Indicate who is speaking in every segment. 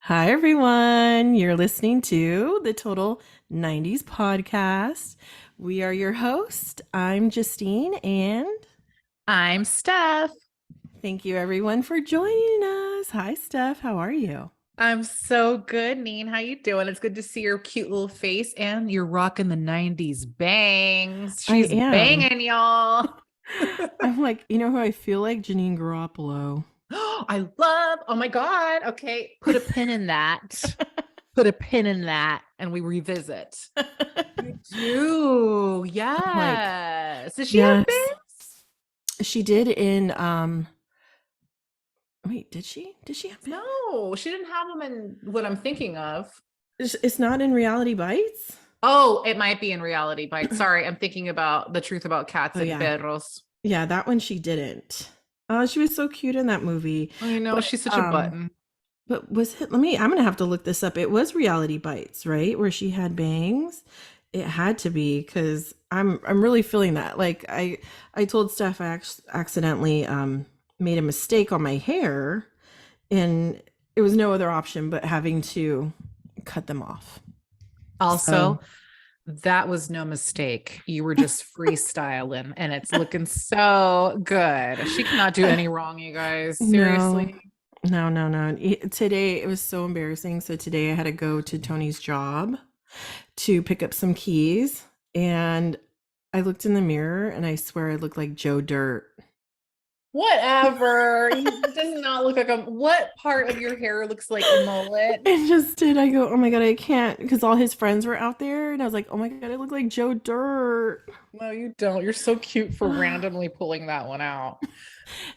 Speaker 1: Hi, everyone. You're listening to the Total 90s podcast. We are your host. I'm Justine, and
Speaker 2: I'm Steph.
Speaker 1: thank you, everyone, for joining us. Hi, Steph. How are you?
Speaker 2: I'm so good, Neen. How you doing? It's good to see your cute little face and you're rocking the 90s bangs.
Speaker 1: I
Speaker 2: She's
Speaker 1: am.
Speaker 2: banging, y'all.
Speaker 1: I'm like, you know who I feel like? Janine Garoppolo.
Speaker 2: Oh my God. Okay. Put a pin in that. Put a pin in that and we revisit. You do.
Speaker 1: I'm like,
Speaker 2: Yes. Does she have
Speaker 1: yes,
Speaker 2: bangs?
Speaker 1: she did in, wait, did she? Did she have bangs?
Speaker 2: No, she didn't have them in what I'm thinking of.
Speaker 1: It's not in Reality Bites?
Speaker 2: Oh, it might be in Reality Bites. Sorry, I'm thinking about the truth about cats
Speaker 1: Oh,
Speaker 2: and
Speaker 1: yeah.
Speaker 2: perros.
Speaker 1: Yeah, that one she didn't. She was so cute in that movie.
Speaker 2: I know
Speaker 1: But
Speaker 2: she's such a
Speaker 1: um
Speaker 2: button.
Speaker 1: but was it, I'm gonna have to look this up. It was Reality Bites, right? Where she had bangs. It had to be because I'm really feeling that. Like I told Steph I accidentally made a mistake on my hair, and it was no other option but having to cut them off. So
Speaker 2: Also, that was no mistake. You were just freestyling and it's looking so good. She cannot do any wrong, you guys.
Speaker 1: no,
Speaker 2: Seriously.
Speaker 1: no. Today it was so embarrassing. So today I had to go to Tony's job to pick up some keys, and I looked in the mirror and I swear I looked like Joe Dirt.
Speaker 2: Whatever. It does not look like a what part of your hair looks like a mullet?
Speaker 1: I just did. I go, oh my God, I can't, because all his friends were out there. And I was like, oh my God, I look like Joe Dirt.
Speaker 2: No, you don't. You're so cute for randomly pulling that one out.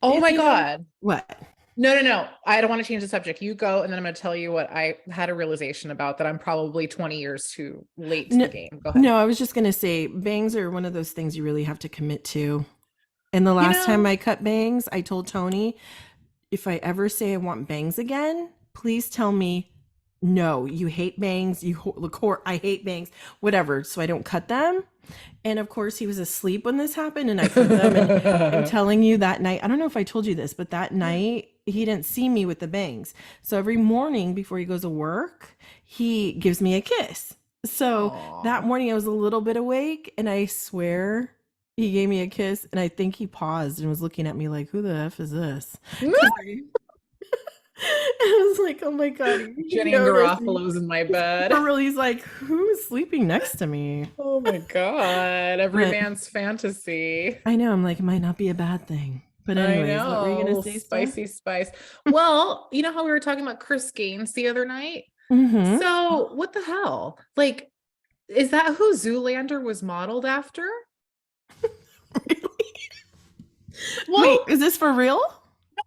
Speaker 2: Oh
Speaker 1: If
Speaker 2: my
Speaker 1: you know
Speaker 2: God.
Speaker 1: what?
Speaker 2: No. I don't want to change the subject. You go, and then I'm going to tell you what I had a realization about that I'm probably 20 years too late to the
Speaker 1: No,
Speaker 2: game. Go ahead.
Speaker 1: no, I was just going to say bangs are one of those things you really have to commit to. And the
Speaker 2: You
Speaker 1: last time
Speaker 2: know,
Speaker 1: I cut bangs, I told Tony, if I ever say I want bangs again, please tell me no, you hate bangs, I hate bangs, whatever, so I don't cut them. And of course, he was asleep when this happened, and I cut them. And I'm telling you, that night, I don't know if I told you this, but that night, he didn't see me with the bangs. So every morning before he goes to work, he gives me a kiss. So that
Speaker 2: Aw.
Speaker 1: morning, I was a little bit awake, and I swear he gave me a kiss. And I think he paused and was looking at me like, who the F is this? Because I was like, oh my God, he
Speaker 2: Jenny and
Speaker 1: noticed. And
Speaker 2: Garofalo's in my
Speaker 1: for
Speaker 2: bed.
Speaker 1: real, he's like, who's sleeping next to me?
Speaker 2: Oh my God. Every
Speaker 1: But
Speaker 2: man's fantasy.
Speaker 1: I know, I'm like, it might not be a bad thing. But
Speaker 2: I
Speaker 1: anyways, what were you
Speaker 2: know. A
Speaker 1: gonna
Speaker 2: little
Speaker 1: say, Steph?
Speaker 2: spicy spice. Well, you know how we were talking about Chris Gaines the other night?
Speaker 1: Mm-hmm.
Speaker 2: So, what the hell? Like, is that who Zoolander was modeled after?
Speaker 1: Wait,
Speaker 2: Well,
Speaker 1: is this for real?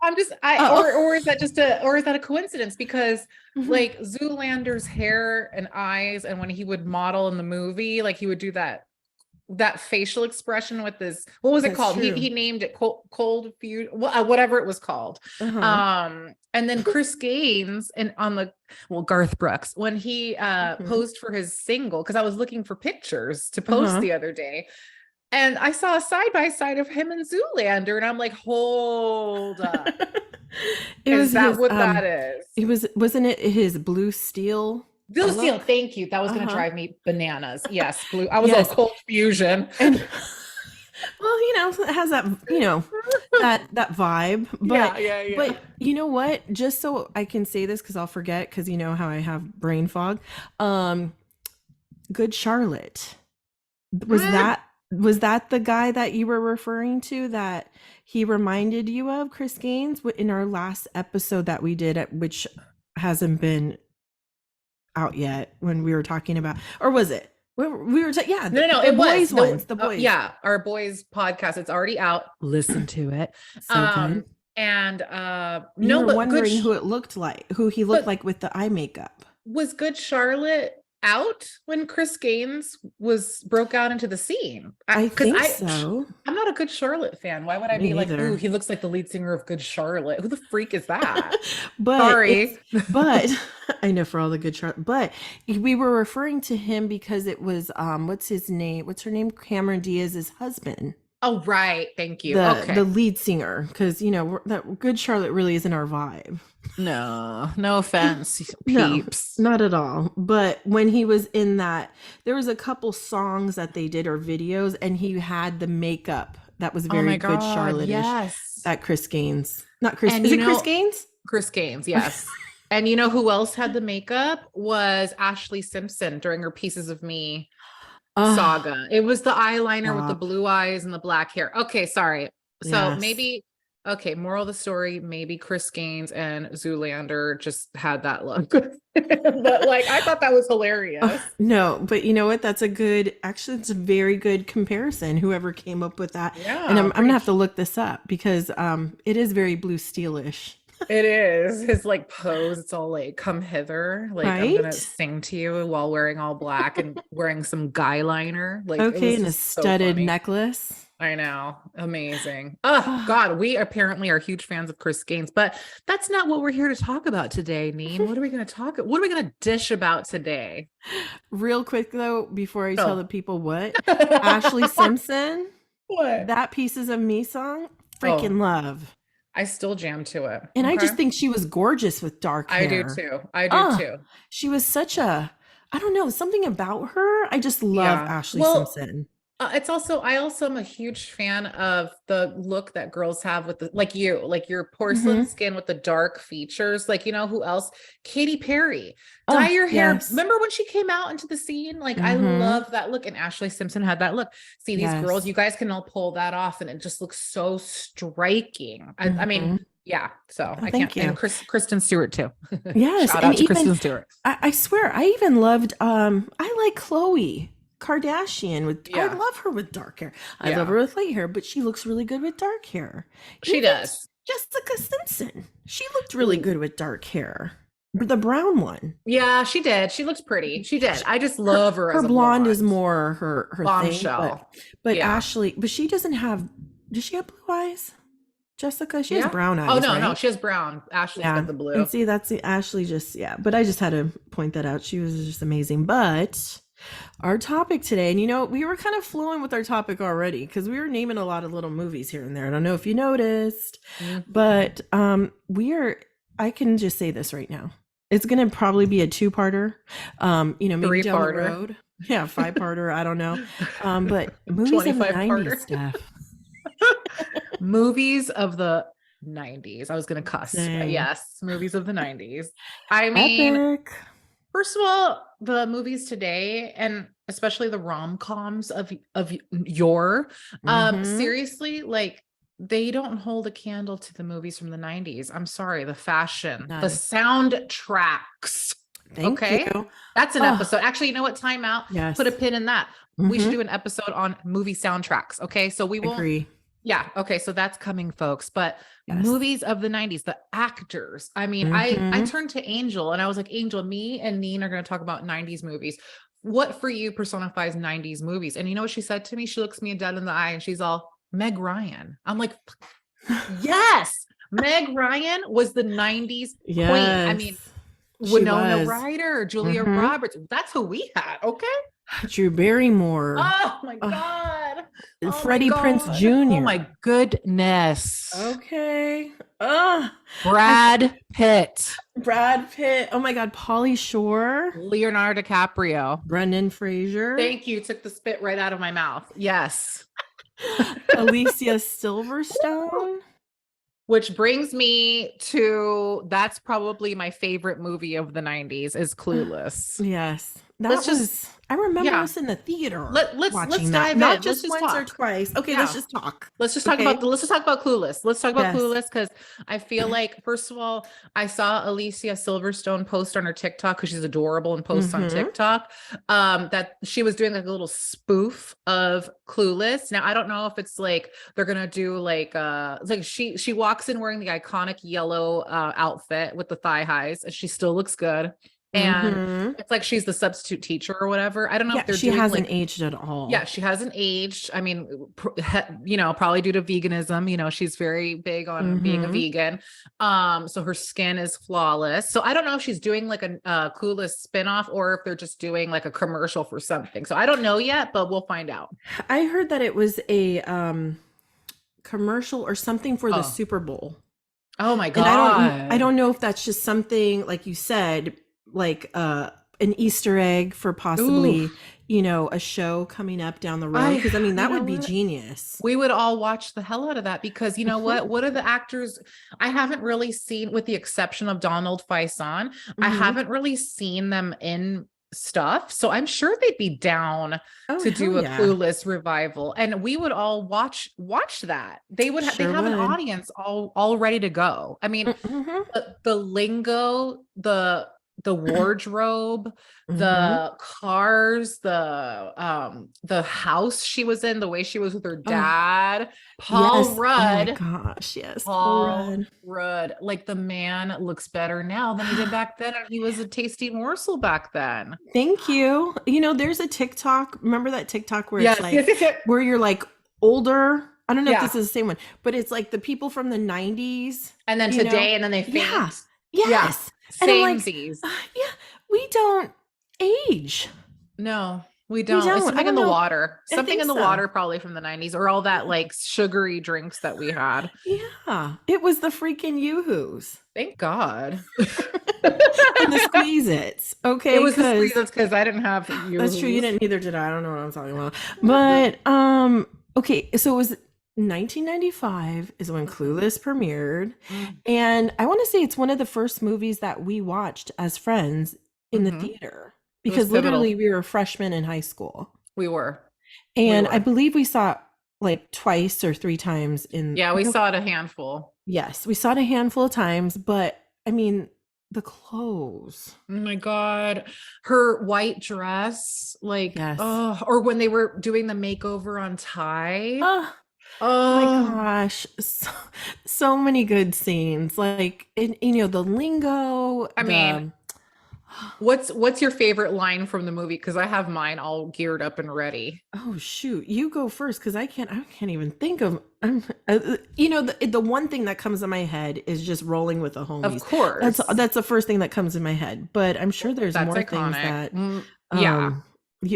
Speaker 2: I'm just I
Speaker 1: Oh.
Speaker 2: or is that just a or is that a coincidence? Because
Speaker 1: Mhm.
Speaker 2: like Zoolander's hair and eyes, and when he would model in the movie, like he would do that facial expression with this, what was it
Speaker 1: That's
Speaker 2: called?
Speaker 1: true.
Speaker 2: He named it cold view, whatever it was called.
Speaker 1: Uh-huh.
Speaker 2: And then Chris Gaines and on the Garth Brooks when he
Speaker 1: Mhm.
Speaker 2: posed for his single, because I was looking for pictures to post
Speaker 1: Uh-huh.
Speaker 2: the other day. And I saw a side by side of him and Zoolander, and I'm like, hold up.
Speaker 1: It was
Speaker 2: Is that
Speaker 1: his
Speaker 2: what that is?
Speaker 1: it was wasn't it his blue steel
Speaker 2: Blue Steel,
Speaker 1: look?
Speaker 2: thank you. That was going to
Speaker 1: Uh-huh.
Speaker 2: drive me bananas. Yes, blue. I was a
Speaker 1: Yes.
Speaker 2: cold fusion.
Speaker 1: And well, it has that, that vibe. But
Speaker 2: Yeah.
Speaker 1: but you know what? Just so I can say this because I'll forget, because you know how I have brain fog. Um, Good Charlotte. Was that the guy that you were referring to, that he reminded you of, Chris Gaines, in our last episode that we did, which hasn't been out yet, when we were talking about, or was it? We were yeah,
Speaker 2: No,
Speaker 1: the
Speaker 2: it was
Speaker 1: boys
Speaker 2: the
Speaker 1: ones, the boys.
Speaker 2: yeah, our boys podcast. It's already out. Listen to it.
Speaker 1: So good.
Speaker 2: And
Speaker 1: You
Speaker 2: no,
Speaker 1: were
Speaker 2: but
Speaker 1: wondering who he looked
Speaker 2: but
Speaker 1: like with the eye makeup.
Speaker 2: was Good Charlotte out when Chris Gaines was broke out into the scene?
Speaker 1: I
Speaker 2: Because
Speaker 1: think so.
Speaker 2: I'm not a Good Charlotte fan. Why would I
Speaker 1: Me
Speaker 2: be like, ooh,
Speaker 1: neither.
Speaker 2: he looks like the lead singer of Good Charlotte? Who the freak is that?
Speaker 1: but
Speaker 2: Sorry.
Speaker 1: but I know, for all the good Charlotte. But we were referring to him because it was, what's his name? What's her name? Cameron Diaz's husband.
Speaker 2: Oh, right. Thank you.
Speaker 1: The
Speaker 2: Okay.
Speaker 1: lead singer, because that Good Charlotte really isn't our vibe.
Speaker 2: No, no offense,
Speaker 1: No,
Speaker 2: peeps.
Speaker 1: not at all. But when he was in that, there was a couple songs that they did or videos, and he had the makeup that was
Speaker 2: Oh
Speaker 1: very
Speaker 2: my
Speaker 1: Good
Speaker 2: God.
Speaker 1: Charlotte-ish.
Speaker 2: Yes.
Speaker 1: That Chris Gaines, not Chris.
Speaker 2: And
Speaker 1: Is it Chris Gaines?
Speaker 2: Chris Gaines, yes. And you know who else had the makeup was Ashley Simpson during her Pieces of Me
Speaker 1: Oh,
Speaker 2: saga. It was the eyeliner with the
Speaker 1: stop.
Speaker 2: blue eyes and the black hair. Okay, sorry. So
Speaker 1: Yes.
Speaker 2: maybe, okay, moral of the story, maybe Chris Gaines and Zoolander just had that look. But like, I thought that was hilarious.
Speaker 1: No, but you know what? That's actually, it's a very good comparison. Whoever came up with that, and
Speaker 2: Yeah,
Speaker 1: I'm gonna
Speaker 2: pretty.
Speaker 1: have to look this up because it is very Blue Steelish,
Speaker 2: It is his like pose. It's all like, come hither. Like, I'm gonna
Speaker 1: right?
Speaker 2: sing to you while wearing all black and wearing some guy liner. Like, it
Speaker 1: Okay,
Speaker 2: was
Speaker 1: and a
Speaker 2: just so
Speaker 1: studded
Speaker 2: funny.
Speaker 1: necklace.
Speaker 2: I know. Amazing. Oh,
Speaker 1: Ah,
Speaker 2: God. We apparently are huge fans of Chris Gaines, but that's not what we're here to talk about today, Neen. What are we going to what are we going to dish about today?
Speaker 1: real quick though, before I tell
Speaker 2: Oh.
Speaker 1: the people what Ashley Simpson,
Speaker 2: What?
Speaker 1: that Pieces of Me song, freaking
Speaker 2: Oh,
Speaker 1: love.
Speaker 2: I still jam to it.
Speaker 1: And I
Speaker 2: Okay.
Speaker 1: just think she was gorgeous with dark
Speaker 2: I do
Speaker 1: hair.
Speaker 2: too. I do
Speaker 1: Ah,
Speaker 2: too.
Speaker 1: she was such a, I don't know, something about her. I just love
Speaker 2: Yeah.
Speaker 1: Ashley
Speaker 2: Well,
Speaker 1: Simpson.
Speaker 2: it's also, I also am a huge fan of the look that girls have with the, like your porcelain
Speaker 1: Hmm.
Speaker 2: skin with the dark features. Like, you know who else? Katy Perry. Dye
Speaker 1: Oh,
Speaker 2: your hair.
Speaker 1: yes.
Speaker 2: Remember when she came out into the scene? Like, I
Speaker 1: Hmm.
Speaker 2: love that look. And Ashley Simpson had that look. See, these girls,
Speaker 1: Yes.
Speaker 2: you guys can all pull that off, and it just looks so striking. I mean,
Speaker 1: Hmm.
Speaker 2: yeah. So
Speaker 1: Oh,
Speaker 2: I can't.
Speaker 1: thank
Speaker 2: And
Speaker 1: you.
Speaker 2: Kristen Stewart too.
Speaker 1: Yes,
Speaker 2: Shout
Speaker 1: and
Speaker 2: out to
Speaker 1: even
Speaker 2: Kristen Stewart.
Speaker 1: I swear I even loved I like Chloe Kardashian with I
Speaker 2: Yeah.
Speaker 1: love her with dark hair. I love her
Speaker 2: Yeah.
Speaker 1: with light hair, but she looks really good with dark hair.
Speaker 2: She
Speaker 1: Even
Speaker 2: does.
Speaker 1: Jessica Simpson. She looked really
Speaker 2: Ooh.
Speaker 1: good with dark hair. The brown one.
Speaker 2: Yeah, she did. She looked pretty. She did. I just love her
Speaker 1: Her
Speaker 2: as a
Speaker 1: blonde is
Speaker 2: blonde.
Speaker 1: more her thing, but
Speaker 2: Bombshell.
Speaker 1: but
Speaker 2: Yeah.
Speaker 1: Ashley, but she doesn't have does she have blue eyes? Jessica, she has
Speaker 2: Yeah.
Speaker 1: brown
Speaker 2: Oh
Speaker 1: eyes,
Speaker 2: no, no,
Speaker 1: right?
Speaker 2: she has brown. Ashley's
Speaker 1: Yeah.
Speaker 2: got the
Speaker 1: And
Speaker 2: blue.
Speaker 1: see, that's the Ashley just, yeah. But I just had to point that out. She was just amazing. But our topic today, and we were kind of flowing with our topic already because we were naming a lot of little movies here and there. I don't know if you noticed,
Speaker 2: Mm.
Speaker 1: but I can just say this right now. It's going to probably be a two-parter, maybe down the
Speaker 2: Three-parter.
Speaker 1: road. Yeah, five-parter. I don't know. But movies of the
Speaker 2: 25
Speaker 1: 90s
Speaker 2: parter.
Speaker 1: stuff.
Speaker 2: Movies of the 90s. I was gonna cuss, but
Speaker 1: Dang.
Speaker 2: yes, movies of the 90s. I mean,
Speaker 1: Epic.
Speaker 2: first of all, the movies today, and especially the rom-coms of your
Speaker 1: Mm-hmm.
Speaker 2: seriously, like they don't hold a candle to the movies from the 90s. I'm sorry, the fashion, the
Speaker 1: None.
Speaker 2: soundtracks.
Speaker 1: Thank you.
Speaker 2: Okay. That's an
Speaker 1: Oh,
Speaker 2: episode. Actually, you know what? Time out. Put a
Speaker 1: yes.
Speaker 2: pin in that. We should
Speaker 1: Mm-hmm.
Speaker 2: do an episode on movie soundtracks. Okay. So we won't,
Speaker 1: Agree.
Speaker 2: yeah. Okay. So that's coming, folks. But
Speaker 1: Yes.
Speaker 2: movies of the 90s, the actors. I mean, I
Speaker 1: Mm-hmm.
Speaker 2: turned to Angel and I was like, Angel, me and Neen are going to talk about 90s movies. What for you personifies 90s movies? And you know what she said to me? She looks me dead in the eye and she's all, Meg Ryan. I'm like, yes, Meg Ryan was the 90s queen. I mean,
Speaker 1: Yes. She
Speaker 2: Winona
Speaker 1: was.
Speaker 2: Ryder, Julia
Speaker 1: Mm-hmm.
Speaker 2: Roberts. That's who we had. Okay.
Speaker 1: Drew Barrymore.
Speaker 2: Oh my
Speaker 1: Uh,
Speaker 2: God. Oh my
Speaker 1: Freddie Prince
Speaker 2: God. Oh
Speaker 1: Jr.
Speaker 2: my goodness.
Speaker 1: Okay. Uh,
Speaker 2: Brad Pitt,
Speaker 1: Brad Pitt. Oh my God. Pauly Shore.
Speaker 2: Leonardo DiCaprio.
Speaker 1: Brendan Fraser.
Speaker 2: Thank you. Took the spit right out of my mouth. Yes.
Speaker 1: Alicia Silverstone.
Speaker 2: Which brings me to that's probably my favorite movie of the 90s is Clueless.
Speaker 1: Yes.
Speaker 2: Let's
Speaker 1: That
Speaker 2: just
Speaker 1: was, I remember
Speaker 2: yeah.
Speaker 1: us in the theater
Speaker 2: Let's
Speaker 1: watching that.
Speaker 2: dive
Speaker 1: Not
Speaker 2: in. Let's
Speaker 1: just
Speaker 2: just
Speaker 1: once or
Speaker 2: talk.
Speaker 1: twice. Okay, let's
Speaker 2: Yeah.
Speaker 1: just talk.
Speaker 2: Let's just talk
Speaker 1: Okay.
Speaker 2: about let's just talk about Clueless. Let's talk about
Speaker 1: Yes.
Speaker 2: Clueless because I feel like first of all, I saw Alicia Silverstone post on her TikTok because she's adorable and posts on
Speaker 1: Mm-hmm.
Speaker 2: TikTok. That she was doing like a little spoof of Clueless. Now I don't know if it's like they're gonna do like she walks in wearing the iconic yellow outfit with the thigh highs and she still looks good. and
Speaker 1: Mm-hmm.
Speaker 2: it's like she's the substitute teacher or whatever. I don't know if
Speaker 1: Yeah,
Speaker 2: they're
Speaker 1: she
Speaker 2: doing
Speaker 1: hasn't
Speaker 2: like,
Speaker 1: aged at
Speaker 2: yeah,
Speaker 1: all.
Speaker 2: she hasn't aged. I mean, probably due to veganism. She's very big on being a
Speaker 1: Mm-hmm.
Speaker 2: vegan. So her skin is flawless. So I don't know if she's doing like a Clueless spinoff or if they're just doing like a commercial for something. So I don't know yet, but we'll find out.
Speaker 1: I heard that it was a commercial or something for the
Speaker 2: Oh,
Speaker 1: Super Bowl.
Speaker 2: oh my
Speaker 1: And I
Speaker 2: God.
Speaker 1: don't know if that's just something like you said, like an Easter egg for
Speaker 2: Ooh,
Speaker 1: possibly, a show coming up down the road.
Speaker 2: I,
Speaker 1: Because I mean,
Speaker 2: you
Speaker 1: that
Speaker 2: know
Speaker 1: would be
Speaker 2: what?
Speaker 1: genius.
Speaker 2: We would all watch the hell out of that because you know what? What are the actors? I haven't really seen, with the exception of Donald Faison, I
Speaker 1: Hmm.
Speaker 2: haven't really seen them in stuff. So I'm sure they'd be down
Speaker 1: Oh,
Speaker 2: to
Speaker 1: hell
Speaker 2: do a
Speaker 1: yeah.
Speaker 2: Clueless revival, and we would all watch that. They'd
Speaker 1: Sure
Speaker 2: have an
Speaker 1: would.
Speaker 2: audience all ready to go. I mean,
Speaker 1: Hmm.
Speaker 2: the lingo, the wardrobe,
Speaker 1: Hmm.
Speaker 2: the cars, the house she was in, the way she was with her
Speaker 1: Oh,
Speaker 2: dad, Paul
Speaker 1: yes. Oh my
Speaker 2: Rudd.
Speaker 1: gosh. Yes. Paul
Speaker 2: Paul
Speaker 1: Rudd.
Speaker 2: Rudd, like the man looks better now than he did back then, and he was a tasty morsel back then.
Speaker 1: Thank you. There's a TikTok. Remember that TikTok where it's
Speaker 2: Yes, yes,
Speaker 1: like,
Speaker 2: yes, yes.
Speaker 1: where you're like older? I don't know if
Speaker 2: Yeah.
Speaker 1: this is the same one, but it's like the people from the 90s,
Speaker 2: And then
Speaker 1: you know?
Speaker 2: today, and then they
Speaker 1: Yeah.
Speaker 2: faint. Yeah.
Speaker 1: Yes. And I'm like,
Speaker 2: Samesies.
Speaker 1: yeah, we don't age.
Speaker 2: No, we
Speaker 1: We
Speaker 2: don't. It's
Speaker 1: don't. I
Speaker 2: something in
Speaker 1: don't
Speaker 2: the
Speaker 1: know.
Speaker 2: water.
Speaker 1: I
Speaker 2: Something
Speaker 1: think
Speaker 2: in the
Speaker 1: so.
Speaker 2: water, probably from the 90s, or all that like sugary drinks that we had.
Speaker 1: Yeah. It was the freaking Yoo-Hoos
Speaker 2: Thank God.
Speaker 1: and the Squeeze-Its.
Speaker 2: It
Speaker 1: Okay.
Speaker 2: was the
Speaker 1: Because
Speaker 2: squeezes because I didn't have
Speaker 1: that's true. You
Speaker 2: yoo-hoos.
Speaker 1: didn't, neither did I. I don't know what I'm talking about. But okay, so it was 1995 is when Clueless premiered, and I want to say it's one of the first movies that we watched as friends in the
Speaker 2: Mm-hmm.
Speaker 1: theater
Speaker 2: It was
Speaker 1: because literally
Speaker 2: pivotal.
Speaker 1: we were freshmen in high school.
Speaker 2: We were. We
Speaker 1: And I
Speaker 2: were.
Speaker 1: believe we saw it like twice or three times in
Speaker 2: Yeah, we
Speaker 1: no,
Speaker 2: saw it a handful.
Speaker 1: yes, we saw it a handful of times, but I mean the clothes.
Speaker 2: Oh my God. Her white dress, like,
Speaker 1: Yes.
Speaker 2: oh, or when they were doing the makeover on Ty.
Speaker 1: Oh my
Speaker 2: Oh,
Speaker 1: gosh. So many good scenes. Like the lingo,
Speaker 2: I mean,
Speaker 1: the
Speaker 2: what's your favorite line from the movie? Because I have mine all geared up and ready.
Speaker 1: oh shoot, you go first because I can't even think of the one thing that comes in my head is just rolling with the
Speaker 2: Of
Speaker 1: homies. That's
Speaker 2: course.
Speaker 1: that's the first thing that comes in my head, but I'm sure there's
Speaker 2: That's
Speaker 1: more things
Speaker 2: iconic.
Speaker 1: that
Speaker 2: Yeah.
Speaker 1: um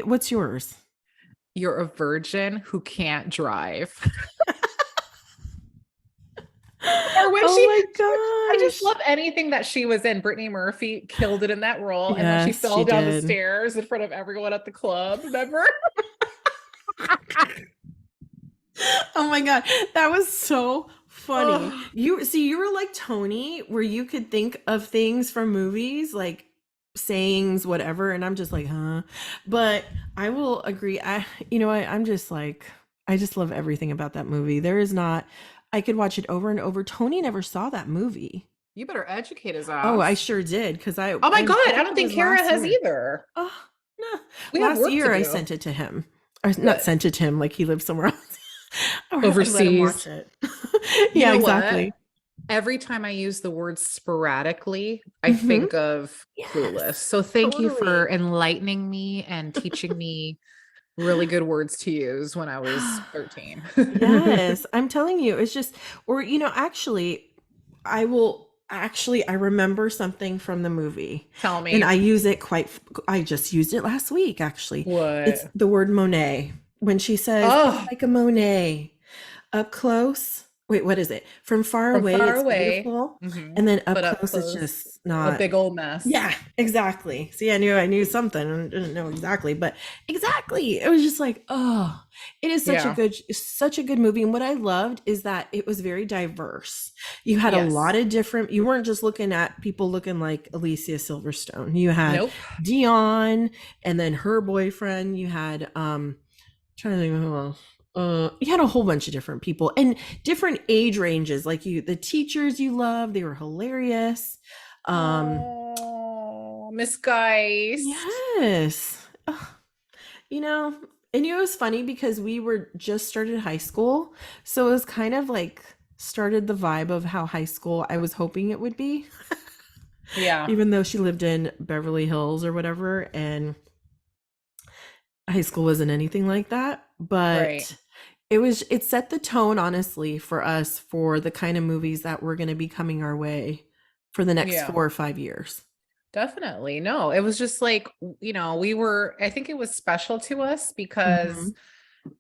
Speaker 1: what's yours?
Speaker 2: You're a virgin who can't drive. Or when
Speaker 1: Oh
Speaker 2: she,
Speaker 1: my
Speaker 2: I just
Speaker 1: gosh.
Speaker 2: love anything that she was in. Brittany Murphy killed it in that role. And when she
Speaker 1: Yes,
Speaker 2: fell
Speaker 1: she
Speaker 2: down the
Speaker 1: did.
Speaker 2: stairs in front of everyone at the club, remember?
Speaker 1: Oh my god, that was so funny.
Speaker 2: Oh,
Speaker 1: You were like Tony, where you could think of things from movies, like sayings, whatever, and I'm just like, huh. But I will agree. I'm just like, I just love everything about that movie. There is not, I could watch it over and over. Tony never saw that movie.
Speaker 2: you better educate his
Speaker 1: Oh, I
Speaker 2: ass.
Speaker 1: sure did because
Speaker 2: Oh my
Speaker 1: I
Speaker 2: God. I
Speaker 1: think
Speaker 2: don't
Speaker 1: it
Speaker 2: think
Speaker 1: was
Speaker 2: Kara
Speaker 1: last
Speaker 2: has
Speaker 1: year.
Speaker 2: either.
Speaker 1: Oh no,
Speaker 2: We have
Speaker 1: last
Speaker 2: work to
Speaker 1: year I
Speaker 2: do.
Speaker 1: sent it to him, or not
Speaker 2: Good.
Speaker 1: sent it to him like he lives somewhere else. Or I let him watch
Speaker 2: Overseas.
Speaker 1: it.
Speaker 2: You
Speaker 1: Yeah,
Speaker 2: know what?
Speaker 1: exactly.
Speaker 2: Every time I use the word sporadically, I
Speaker 1: Hmm.
Speaker 2: think of Clueless.
Speaker 1: Yes,
Speaker 2: So thank you for
Speaker 1: totally.
Speaker 2: enlightening me and teaching me really good words to use when I was 13.
Speaker 1: Yes, I'm telling you, it's just, or actually, I remember something from the movie,
Speaker 2: Tell
Speaker 1: and
Speaker 2: me
Speaker 1: I just used it last week, actually. It's
Speaker 2: what.
Speaker 1: the word Monet when she says, "Oh,
Speaker 2: Oh,
Speaker 1: like a Monet." Up close, wait, what is it? From far
Speaker 2: from
Speaker 1: away,
Speaker 2: far
Speaker 1: it's
Speaker 2: away.
Speaker 1: beautiful,
Speaker 2: Mhm.
Speaker 1: and then up
Speaker 2: But up
Speaker 1: close, it's
Speaker 2: close,
Speaker 1: just
Speaker 2: a
Speaker 1: not.
Speaker 2: big old mess.
Speaker 1: Yeah, exactly. See, I knew something and didn't know exactly, but exactly. It was just like, oh, it is
Speaker 2: Yeah.
Speaker 1: such a good movie. And what I loved is that it was very diverse. You had a lot
Speaker 2: Yes.
Speaker 1: of different, you weren't just looking at people looking like Alicia Silverstone. You had
Speaker 2: Nope.
Speaker 1: Dion and then her boyfriend. You had trying to think of who else. You had a whole bunch of different people and different age ranges. Like the teachers you loved, they were hilarious. Um,
Speaker 2: Oh, Miss Geist.
Speaker 1: yes. Ugh, you know, and it was funny because we were just started high school. So it was kind of like started the vibe of how high school I was hoping it would be.
Speaker 2: Yeah.
Speaker 1: Even though she lived in Beverly Hills or whatever, and high school wasn't anything like that.
Speaker 2: Right.
Speaker 1: But it set the tone, honestly, for us for the kind of movies that were going to be coming our way for the next
Speaker 2: Yeah.
Speaker 1: 4 or 5 years.
Speaker 2: Definitely. No, it was just like, I think it was special to us
Speaker 1: Mm-hmm.
Speaker 2: because,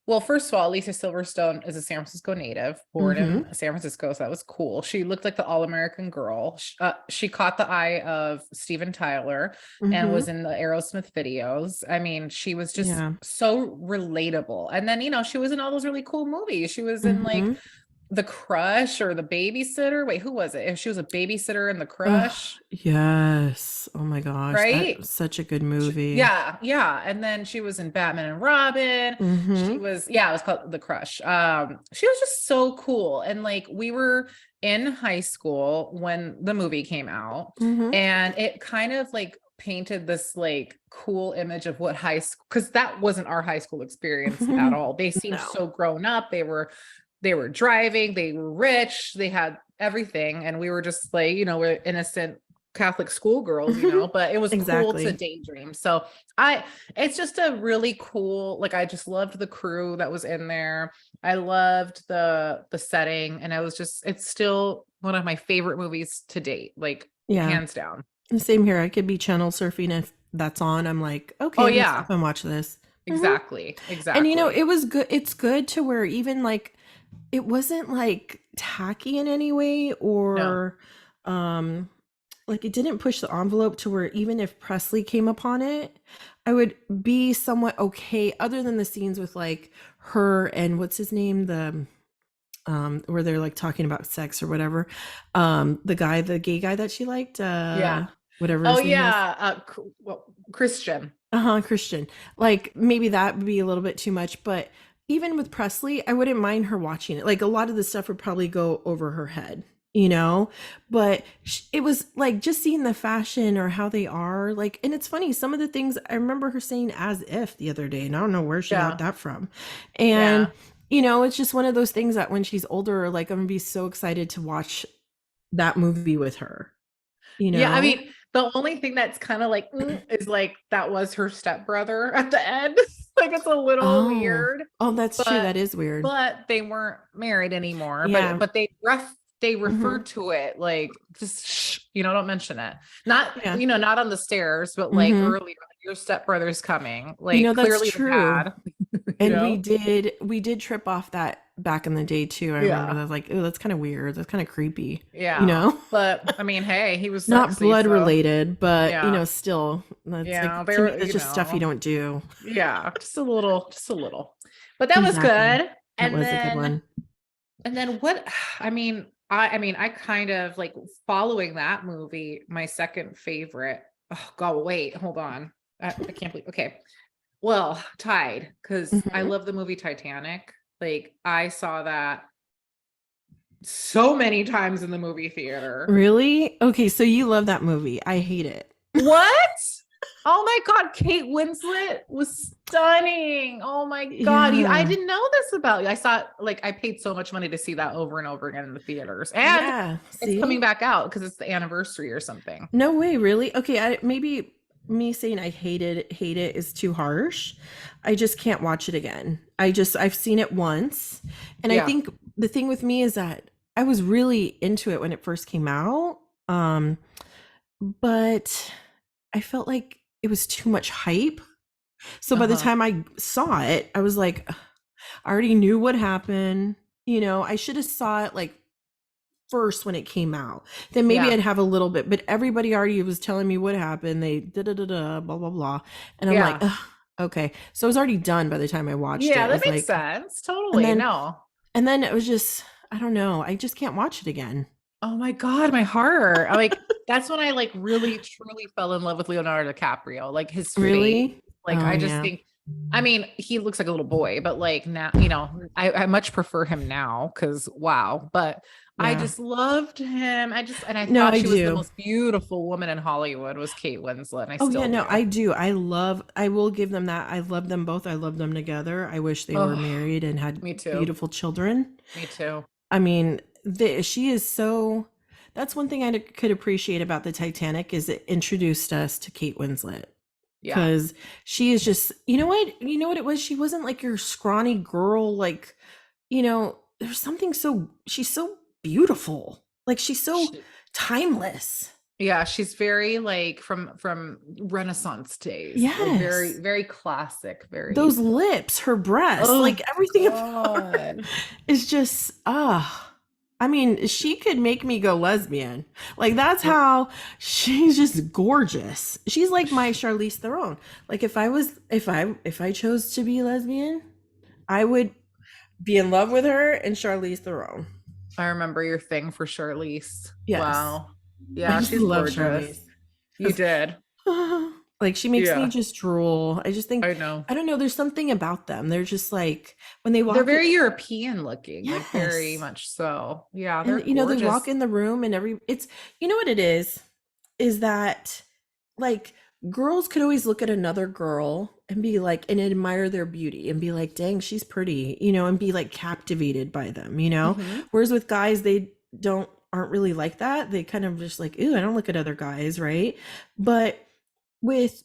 Speaker 2: well, first of all, Lisa Silverstone is a San Francisco native, born
Speaker 1: Mm-hmm.
Speaker 2: in San Francisco. So that was cool. She looked like the all-American girl. She caught the eye of Steven Tyler and
Speaker 1: Mm-hmm.
Speaker 2: was in the Aerosmith videos. I mean, she was just
Speaker 1: Yeah.
Speaker 2: so relatable. And then, she was in all those really cool movies. She was in like
Speaker 1: Mm-hmm.
Speaker 2: The Crush or The Babysitter. Wait, who was it? If she was a babysitter in The
Speaker 1: Oh,
Speaker 2: Crush,
Speaker 1: yes. Oh my gosh. That
Speaker 2: right?
Speaker 1: was such a good movie.
Speaker 2: Yeah, yeah. And then she was in Batman and Robin. She
Speaker 1: Mm-hmm.
Speaker 2: was, yeah, it was called The Crush. She was just so cool. And like we were in high school when the movie came out,
Speaker 1: Mm-hmm.
Speaker 2: and it kind of like painted this like cool image of what high school, because that wasn't our high school experience at all. They seemed
Speaker 1: No.
Speaker 2: so grown up. They were driving, they were rich, they had everything, and we were just like, we're innocent Catholic schoolgirls, but it was cool to
Speaker 1: Exactly.
Speaker 2: daydream. So I it's just a really cool, like I just loved the crew that was in there. I loved the setting, and it's still one of my favorite movies to date, like
Speaker 1: Yeah.
Speaker 2: hands down.
Speaker 1: Same here. I could be channel surfing if that's on. I'm like, okay,
Speaker 2: Oh
Speaker 1: I'm gonna stop
Speaker 2: yeah,
Speaker 1: and watch this. Hmm.
Speaker 2: exactly.
Speaker 1: And
Speaker 2: Exactly.
Speaker 1: it was good. It's good to where even like it wasn't like tacky in any way
Speaker 2: No.
Speaker 1: or um like it didn't push the envelope to where even if Presley came upon it, I would be somewhat okay other than the scenes with like her and what's his name, the where they're like talking about sex or whatever. The gay guy that she liked,
Speaker 2: Yeah.
Speaker 1: whatever
Speaker 2: Oh
Speaker 1: his name was.
Speaker 2: yeah, well, Christian.
Speaker 1: Uh-huh, Christian. Like maybe that would be a little bit too much, but even with Presley, I wouldn't mind her watching it. Like a lot of the stuff would probably go over her head, you know? But it was like just seeing the fashion or how they are, like, and it's funny, some of the things I remember her saying as if the other day, and I don't know where she got
Speaker 2: Yeah.
Speaker 1: that from. And
Speaker 2: Yeah.
Speaker 1: it's just one of those things that when she's older, like I'm gonna be so excited to watch that movie with her, you
Speaker 2: Yeah, I
Speaker 1: know?
Speaker 2: mean, the only thing that's kind of like is like that was her stepbrother at the end. Like it's a little
Speaker 1: Oh.
Speaker 2: weird,
Speaker 1: Oh, that's true.
Speaker 2: but
Speaker 1: That is weird.
Speaker 2: they weren't married anymore. But
Speaker 1: Yeah.
Speaker 2: but they
Speaker 1: Mhm.
Speaker 2: referred to it like just shh, don't mention it. Not
Speaker 1: Yeah.
Speaker 2: not on the stairs, but like
Speaker 1: Mhm.
Speaker 2: earlier, your stepbrother's coming. Like
Speaker 1: That's
Speaker 2: clearly the
Speaker 1: true.
Speaker 2: dad, you
Speaker 1: And
Speaker 2: know?
Speaker 1: we did trip off that back in the day too. I remember
Speaker 2: Yeah.
Speaker 1: that I was like, "Oh, that's kind of weird. That's kind of creepy." You
Speaker 2: Yeah.
Speaker 1: know?
Speaker 2: But I mean, hey, he was
Speaker 1: Not
Speaker 2: sexy,
Speaker 1: blood
Speaker 2: so
Speaker 1: related, but
Speaker 2: yeah.
Speaker 1: still that's
Speaker 2: Yeah,
Speaker 1: like
Speaker 2: they
Speaker 1: to me
Speaker 2: were,
Speaker 1: that's just stuff you don't do.
Speaker 2: yeah, just a little, just a little. But that was
Speaker 1: Exactly.
Speaker 2: good.
Speaker 1: That
Speaker 2: And
Speaker 1: was a good
Speaker 2: then
Speaker 1: one.
Speaker 2: and then what I kind of like following that movie, my second favorite. Oh God, wait, hold on. I can't believe. Okay. Well, tied because I
Speaker 1: Mhm.
Speaker 2: love the movie Titanic. Like I saw that so many times in the movie theater.
Speaker 1: Really? Okay, so you love that movie. I hate it.
Speaker 2: What? Oh my God, Kate Winslet was stunning. Oh my God. I
Speaker 1: Yeah.
Speaker 2: didn't know this about you. I saw like I paid so much money to see that over and over again in the theaters. And
Speaker 1: Yeah.
Speaker 2: it's coming
Speaker 1: See?
Speaker 2: back out because it's the anniversary or something.
Speaker 1: No way, really? Okay, maybe me saying I hate it is too harsh. I just can't watch it again. I've seen it once, and I
Speaker 2: Yeah.
Speaker 1: think the thing with me is that I was really into it when it first came out. Um, but I felt like it was too much hype. So by the
Speaker 2: Uh-huh.
Speaker 1: time I saw it, I was like, "Ugh, I already knew what happened. I should have saw it like first when it came out. Then maybe
Speaker 2: Yeah.
Speaker 1: I'd have a little bit, but everybody already was telling me what happened. They da da da da blah blah blah, and I'm like,
Speaker 2: Yeah.
Speaker 1: ugh, okay. So I was already done by the time I watched it.
Speaker 2: Yeah,
Speaker 1: I
Speaker 2: that
Speaker 1: was
Speaker 2: makes
Speaker 1: like,
Speaker 2: sense.
Speaker 1: and
Speaker 2: Totally.
Speaker 1: then
Speaker 2: No.
Speaker 1: it was just I don't know. I just can't watch it again.
Speaker 2: Oh my God, my heart. Like that's when I like really truly fell in love with Leonardo DiCaprio. Like his face.
Speaker 1: Really?
Speaker 2: Like
Speaker 1: Oh
Speaker 2: I just
Speaker 1: yeah,
Speaker 2: think, I mean, he looks like a little boy, but like now, I much prefer him now because wow. But I
Speaker 1: yeah.
Speaker 2: just loved him. And I
Speaker 1: No,
Speaker 2: thought
Speaker 1: I
Speaker 2: she was the
Speaker 1: do.
Speaker 2: most beautiful woman in Hollywood was Kate Winslet, and I
Speaker 1: Oh yeah,
Speaker 2: still
Speaker 1: no,
Speaker 2: do.
Speaker 1: I do. I will give them that. I love them both. I love them together. I wish they were
Speaker 2: Oh,
Speaker 1: married and had
Speaker 2: me too.
Speaker 1: beautiful children.
Speaker 2: Me too.
Speaker 1: I mean, she is so. That's one thing could appreciate about the Titanic is it introduced us to Kate Winslet
Speaker 2: Yeah.
Speaker 1: because she is just, you know what it was? She wasn't like your scrawny girl, like, there's something so, she's so beautiful. Like she's so
Speaker 2: She-
Speaker 1: timeless.
Speaker 2: yeah, she's very like from Renaissance days, like very
Speaker 1: Yes.
Speaker 2: very classic,
Speaker 1: Those
Speaker 2: very
Speaker 1: lips, her breasts,
Speaker 2: oh
Speaker 1: like everything about her
Speaker 2: God.
Speaker 1: is just, I mean, she could make me go lesbian. Like that's how she's just gorgeous. She's like my Charlize Theron. Like if I chose to be lesbian, I would be in love with her and Charlize Theron.
Speaker 2: I remember your thing for Charlize.
Speaker 1: Yes.
Speaker 2: Wow.
Speaker 1: I
Speaker 2: Yeah,
Speaker 1: just
Speaker 2: she's
Speaker 1: love
Speaker 2: gorgeous.
Speaker 1: Charlize.
Speaker 2: You did.
Speaker 1: Like she makes me
Speaker 2: Yeah,
Speaker 1: just drool. I just think
Speaker 2: I know.
Speaker 1: I don't know, there's something about them. They're just like when they
Speaker 2: They're
Speaker 1: walk it.
Speaker 2: very European looking, like very
Speaker 1: Yes.
Speaker 2: much so. Yeah,
Speaker 1: And
Speaker 2: they're
Speaker 1: they walk
Speaker 2: gorgeous.
Speaker 1: in the room and it's what it is that like girls could always look at another girl and be like and admire their beauty and be like, dang, she's pretty, and be like captivated by them.
Speaker 2: Hmm.
Speaker 1: Whereas with guys, they aren't really like that. They kind of just like, ooh, I don't look at other guys, right? But with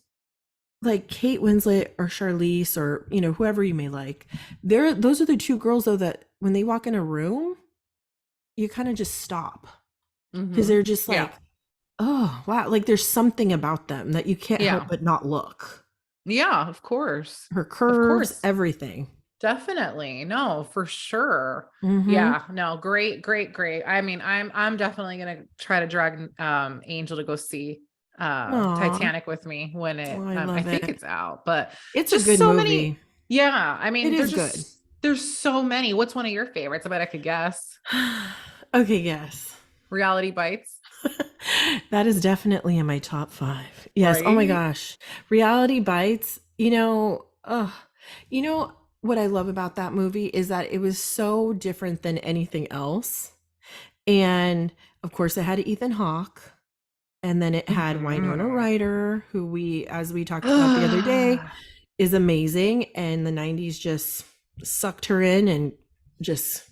Speaker 1: like Kate Winslet or Charlize or whoever you may like, those are the two girls though that when they walk in a room, you kind of just stop because
Speaker 2: Hmm.
Speaker 1: they're just
Speaker 2: Yeah.
Speaker 1: like, oh wow, like there's something about them that you can't help
Speaker 2: Yeah.
Speaker 1: but not look.
Speaker 2: Yeah, of course.
Speaker 1: Her
Speaker 2: Of
Speaker 1: curves,
Speaker 2: course.
Speaker 1: everything.
Speaker 2: Definitely. No, for sure.
Speaker 1: Mm-hmm.
Speaker 2: Yeah, no, great, great, great. I mean, I'm definitely gonna try to drag Angel to go see
Speaker 1: Aw,
Speaker 2: Titanic with me when
Speaker 1: oh,
Speaker 2: it
Speaker 1: I
Speaker 2: I
Speaker 1: love
Speaker 2: think
Speaker 1: it.
Speaker 2: it's out, but
Speaker 1: It's a
Speaker 2: just
Speaker 1: good
Speaker 2: so many.
Speaker 1: movie.
Speaker 2: Yeah, I
Speaker 1: It
Speaker 2: mean,
Speaker 1: is good.
Speaker 2: there's so many. What's one of your favorites? I bet I could guess.
Speaker 1: Okay, yes.
Speaker 2: Reality Bites,
Speaker 1: That is definitely in my top five. Yes. Oh my
Speaker 2: right?
Speaker 1: gosh. Reality Bites, what I love about that movie is that it was so different than anything else. And of course, it had Ethan Hawke, and then it had Winona
Speaker 2: Mhm.
Speaker 1: Ryder, who as we talked about the other day, is amazing. And the 90s just sucked her in and just,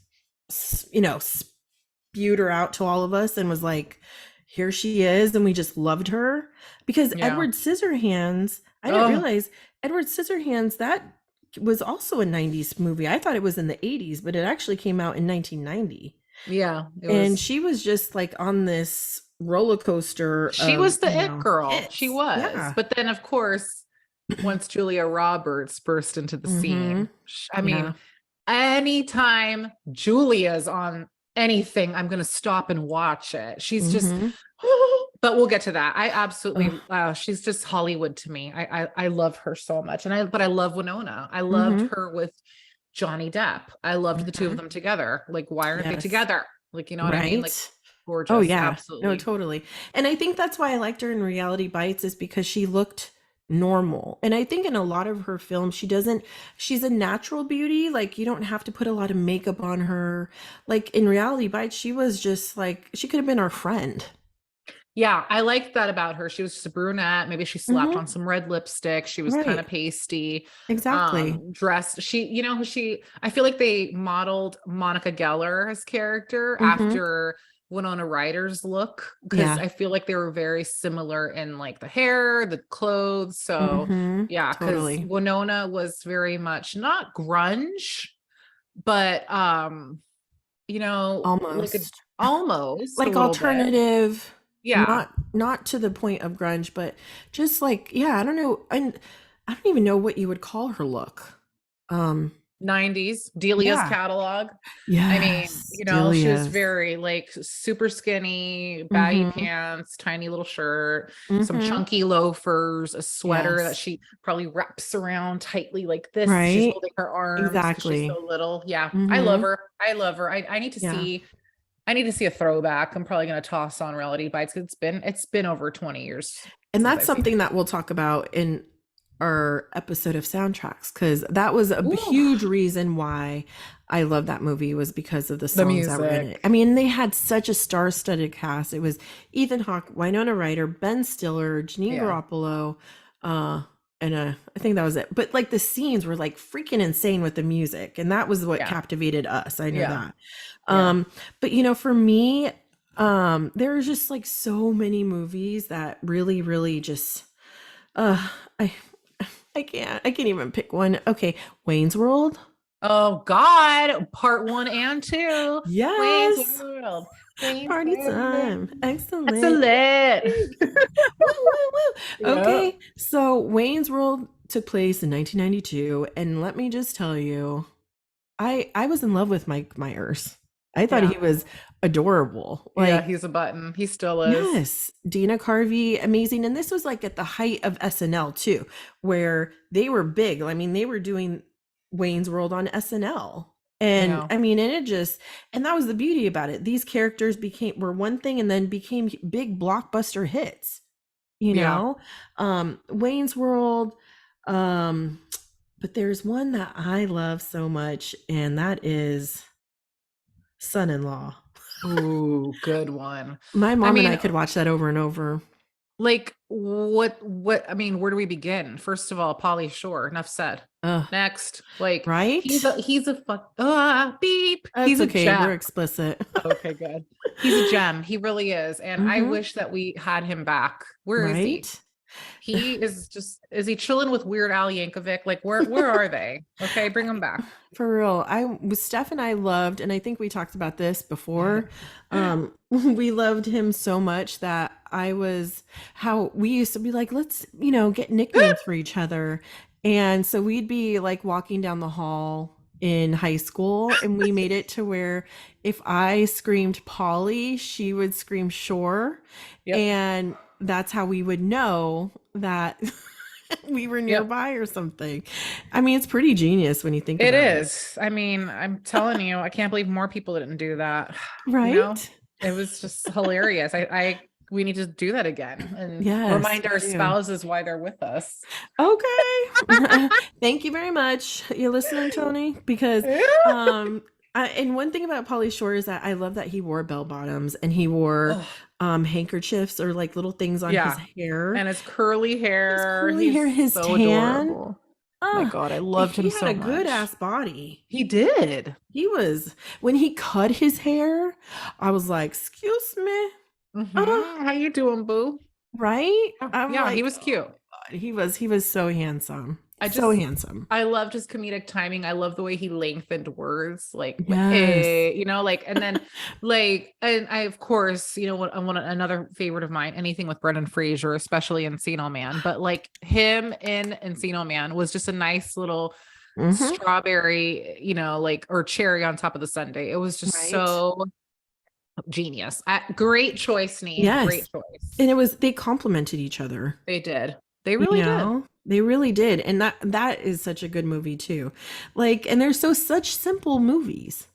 Speaker 1: spewed her out to all of us and was like, here she is. And we just loved her because
Speaker 2: Yeah.
Speaker 1: Edward Scissorhands, I didn't
Speaker 2: Oh,
Speaker 1: realize Edward Scissorhands, that was also a 90s movie. I thought it was in the 80s, but it actually came out in 1990.
Speaker 2: yeah. It
Speaker 1: And
Speaker 2: was.
Speaker 1: she was just like on this roller coaster
Speaker 2: She
Speaker 1: of,
Speaker 2: was the it girl. She
Speaker 1: hits.
Speaker 2: was.
Speaker 1: Yeah.
Speaker 2: But then, of course, once Julia Roberts burst into the
Speaker 1: Mm-hmm.
Speaker 2: scene, I
Speaker 1: Yeah.
Speaker 2: mean, anytime Julia's on anything, I'm going to stop and watch it. She's just,
Speaker 1: Mm-hmm.
Speaker 2: but we'll get to that. I
Speaker 1: Ugh.
Speaker 2: absolutely, she's just Hollywood to me. I love her so much. But I love Winona. I loved
Speaker 1: Mm-hmm.
Speaker 2: her with Johnny Depp. I loved the two of
Speaker 1: Mm-hmm.
Speaker 2: them together. Like, why aren't they
Speaker 1: Yes.
Speaker 2: together? Like, you know what I mean? Like,
Speaker 1: Right. Oh
Speaker 2: gorgeous.
Speaker 1: yeah. No,
Speaker 2: Absolutely.
Speaker 1: totally. And I think that's why I liked her in Reality Bites is because she looked normal. And I think in a lot of her films she's a natural beauty. Like you don't have to put a lot of makeup on her. Like in Reality Bites, she was just like she could have been our friend.
Speaker 2: Yeah, I liked that about her. She was just a brunette. Maybe she slapped on
Speaker 1: Mhm.
Speaker 2: some red lipstick. She was kind
Speaker 1: Right.
Speaker 2: of pasty,
Speaker 1: Exactly.
Speaker 2: dressed. I feel like they modeled Monica Geller's character
Speaker 1: Mhm.
Speaker 2: after Winona Ryder's look because
Speaker 1: Yeah.
Speaker 2: I feel like they were very similar in like the hair, the clothes. So
Speaker 1: Mhm.
Speaker 2: yeah, because
Speaker 1: Totally.
Speaker 2: Winona was very much not grunge, but like a
Speaker 1: Almost.
Speaker 2: almost a
Speaker 1: Like
Speaker 2: little bit.
Speaker 1: alternative,
Speaker 2: Yeah.
Speaker 1: not to the point of grunge, but just like yeah, I don't know. And I don't even know what you would call her look. Um
Speaker 2: 90s Delia's
Speaker 1: yeah.
Speaker 2: catalog. I mean,
Speaker 1: Yes,
Speaker 2: she was
Speaker 1: Delia's.
Speaker 2: very like super skinny, baggy
Speaker 1: Mhm.
Speaker 2: pants, tiny little shirt, some
Speaker 1: Mhm.
Speaker 2: chunky loafers, a sweater that
Speaker 1: Yes.
Speaker 2: she probably wraps around tightly like this. She's
Speaker 1: Right?
Speaker 2: holding her arms because she's
Speaker 1: Exactly.
Speaker 2: so little. Yeah, I love
Speaker 1: Mhm.
Speaker 2: her. I love her.
Speaker 1: Yeah.
Speaker 2: I need to see a throwback. I'm probably gonna toss on Reality Bites because it's been over 20 years
Speaker 1: And
Speaker 2: since
Speaker 1: that's
Speaker 2: I've seen
Speaker 1: something that we'll talk about in our episode of soundtracks because that was a
Speaker 2: it. Ooh,
Speaker 1: huge reason why I love that movie was because of the
Speaker 2: the
Speaker 1: songs that were in it. I
Speaker 2: music.
Speaker 1: mean, they had such a star-studded cast. It was Ethan Hawke, Winona Ryder, Ben Stiller, Janine
Speaker 2: Yeah.
Speaker 1: Garoppolo, uh, and I think that was it. But like the scenes were like freaking insane with the music, and that was what
Speaker 2: Yeah.
Speaker 1: captivated us. I know
Speaker 2: Yeah.
Speaker 1: that.
Speaker 2: Yeah.
Speaker 1: Um, but for me. There's just like so many movies that really, really just uh I I can't even pick one. Okay, Wayne's World.
Speaker 2: Oh God, part one and two. Wayne's
Speaker 1: Yes.
Speaker 2: World. Wayne's
Speaker 1: Party
Speaker 2: World.
Speaker 1: time. Excellent.
Speaker 2: Excellent.
Speaker 1: Woo, woo, woo.
Speaker 2: Yeah.
Speaker 1: Okay, so Wayne's World took place in 1992, and let me just tell you, I was in love with Mike Myers. I thought
Speaker 2: Yeah.
Speaker 1: he was adorable.
Speaker 2: Yeah,
Speaker 1: Like,
Speaker 2: he's a button. He still is.
Speaker 1: yes, Dana Carvey, amazing. And this was like at the height of SNL too, where they were big. I mean, they were doing Wayne's World on SNL. And
Speaker 2: Yeah.
Speaker 1: I mean, and it just, and that was the beauty about it. These characters were one thing and then became big blockbuster hits, you
Speaker 2: Yeah.
Speaker 1: know? Wayne's World, um, but there's one that I love so much, and that is Son in Law.
Speaker 2: Ooh, good one.
Speaker 1: My
Speaker 2: I
Speaker 1: mom and I
Speaker 2: mean,
Speaker 1: could watch that over and over.
Speaker 2: like what I mean, where do we begin? First of all, Pauly Shore, enough said.
Speaker 1: Ugh,
Speaker 2: Next, like
Speaker 1: right?
Speaker 2: he's a fuck beep.
Speaker 1: That's
Speaker 2: He's a
Speaker 1: okay. We're
Speaker 2: gem.
Speaker 1: explicit.
Speaker 2: Okay, good. He's a gem. He really is. And I
Speaker 1: Hmm.
Speaker 2: wish that we had him back. Where is he?
Speaker 1: Right?
Speaker 2: He is he chilling with Weird Al Yankovic? Like where are they? Okay, bring him back.
Speaker 1: For real. I with Steph and I loved, and I think we talked about this before. We loved him so much that I was how we used to be like, let's, get nicknames for each other. And so we'd be like walking down the hall in high school, and we made it to where if I screamed Polly, she would scream Shore.
Speaker 2: Yep.
Speaker 1: And that's how we would know that we were
Speaker 2: Yep.
Speaker 1: nearby or something. I mean, it's pretty genius when you think
Speaker 2: It
Speaker 1: about it.
Speaker 2: is. I mean, I'm telling you, I can't believe more people didn't do that. You know,
Speaker 1: Right?
Speaker 2: it was just hilarious. We need to do that again and
Speaker 1: Yes,
Speaker 2: remind
Speaker 1: we
Speaker 2: our
Speaker 1: do.
Speaker 2: spouses why they're with us.
Speaker 1: Okay. Thank you very much. You listening, Tony? Because and one thing about Polly Shore is that I love that he wore bell bottoms and he wore
Speaker 2: Oh,
Speaker 1: handkerchiefs or like little things on his
Speaker 2: yeah.
Speaker 1: hair.
Speaker 2: And his curly
Speaker 1: His
Speaker 2: hair,
Speaker 1: curly hair,
Speaker 2: he's
Speaker 1: his
Speaker 2: so
Speaker 1: tan.
Speaker 2: adorable. My
Speaker 1: Oh,
Speaker 2: God, I loved him
Speaker 1: he had
Speaker 2: so
Speaker 1: a good
Speaker 2: much.
Speaker 1: ass body.
Speaker 2: He did.
Speaker 1: He was when he cut his hair, I was like, "Excuse me." Oh,
Speaker 2: How you doing, boo?
Speaker 1: right?
Speaker 2: Oh,
Speaker 1: I'm
Speaker 2: yeah, he
Speaker 1: like,
Speaker 2: was cute.
Speaker 1: "Oh God, he was so handsome.
Speaker 2: I
Speaker 1: So
Speaker 2: just
Speaker 1: handsome."
Speaker 2: I loved his comedic timing. I love the way he lengthened words, like
Speaker 1: Yes.
Speaker 2: like, and then and I of course, one another favorite of mine, anything with Brendan Fraser, especially in Encino Man, but like him in Encino Man was just a nice little
Speaker 1: Mhm.
Speaker 2: strawberry, like or cherry on top of the sundae. It was just
Speaker 1: Right?
Speaker 2: so genius. Great choice, Nee.
Speaker 1: Yes.
Speaker 2: Great choice.
Speaker 1: And they complemented each other,
Speaker 2: They did. They
Speaker 1: you
Speaker 2: really did.
Speaker 1: know? They really did. And that is such a good movie too. Like, and they're such simple movies.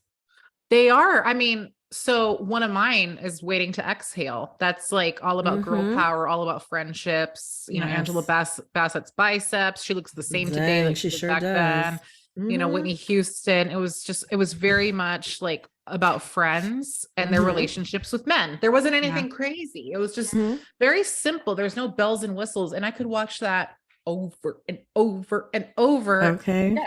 Speaker 2: They are. I mean, so one of mine is Waiting to Exhale. That's like all about girl
Speaker 1: Mhm.
Speaker 2: power, all about friendships. Angela
Speaker 1: Yes.
Speaker 2: Bassett's biceps. She looks the same today
Speaker 1: Dang,
Speaker 2: that she
Speaker 1: she
Speaker 2: did
Speaker 1: sure
Speaker 2: back then.
Speaker 1: does. Mhm.
Speaker 2: Whitney Houston. It was very much like about friends and their
Speaker 1: Mhm.
Speaker 2: relationships with men. There wasn't
Speaker 1: Yeah.
Speaker 2: anything crazy. It was just
Speaker 1: Mhm.
Speaker 2: very simple. There's no bells and whistles. And I could watch that over and over and over
Speaker 1: Okay.
Speaker 2: again.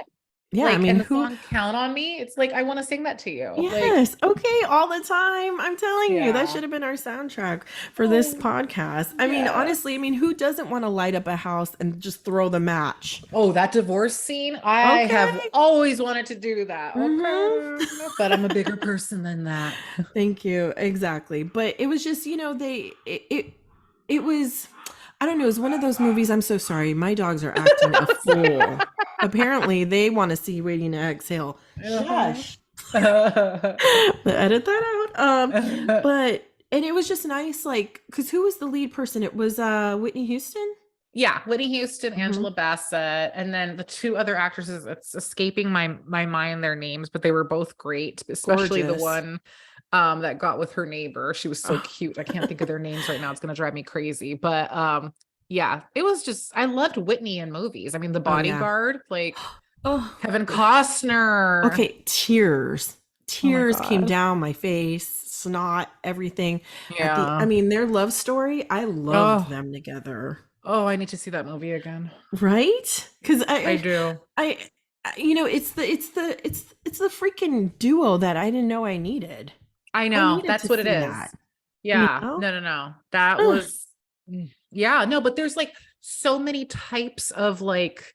Speaker 1: Yeah, I
Speaker 2: Like,
Speaker 1: mean,
Speaker 2: and the
Speaker 1: who
Speaker 2: song Count on Me, it's like I want to sing that to you. Like,
Speaker 1: Yes. Okay. All the time. I'm telling you, that
Speaker 2: yeah.
Speaker 1: should have been our soundtrack for this
Speaker 2: Oh,
Speaker 1: podcast. I mean,
Speaker 2: yeah.
Speaker 1: honestly, I mean, who doesn't want to light up a house and just throw the match?
Speaker 2: Oh, that divorce scene. I have
Speaker 1: Okay.
Speaker 2: always wanted to do that.
Speaker 1: Hmm.
Speaker 2: Okay. But I'm a bigger person than that.
Speaker 1: Thank you. Exactly. But it was just, it was, I don't know, it was one of those movies. I'm so sorry. My dogs are acting a fool. Apparently, they want to see Waiting to Exhale.
Speaker 2: Uh-huh.
Speaker 1: Shush. Edit that out. But and it was just nice, like, because who was the lead person? It was Whitney Houston.
Speaker 2: Yeah, Whitney Houston,
Speaker 1: Hmm.
Speaker 2: Angela Bassett, and then the two other actresses, it's escaping my mind their names, but they were both great, especially the
Speaker 1: Gorgeous.
Speaker 2: one that got with her neighbor. She was so
Speaker 1: Oh,
Speaker 2: cute. I can't think of their names right now. It's gonna drive me crazy. But yeah, it was just I loved Whitney in movies. I mean, The
Speaker 1: oh yeah.
Speaker 2: Bodyguard, like
Speaker 1: Oh,
Speaker 2: Kevin Costner.
Speaker 1: okay. Tears.
Speaker 2: Oh my
Speaker 1: Tears came
Speaker 2: God.
Speaker 1: down my face, snot, everything. I
Speaker 2: Yeah.
Speaker 1: mean, their love story. I loved
Speaker 2: Oh,
Speaker 1: them together.
Speaker 2: oh, I need to see that movie again.
Speaker 1: Right? Because
Speaker 2: I do.
Speaker 1: it's the freaking duo that I didn't know I needed.
Speaker 2: I
Speaker 1: I
Speaker 2: know.
Speaker 1: needed
Speaker 2: That's
Speaker 1: to
Speaker 2: what it
Speaker 1: see
Speaker 2: is.
Speaker 1: that. you
Speaker 2: Yeah.
Speaker 1: know?
Speaker 2: No, no, no. That
Speaker 1: Ugh.
Speaker 2: was yeah, no, but there's like so many types of like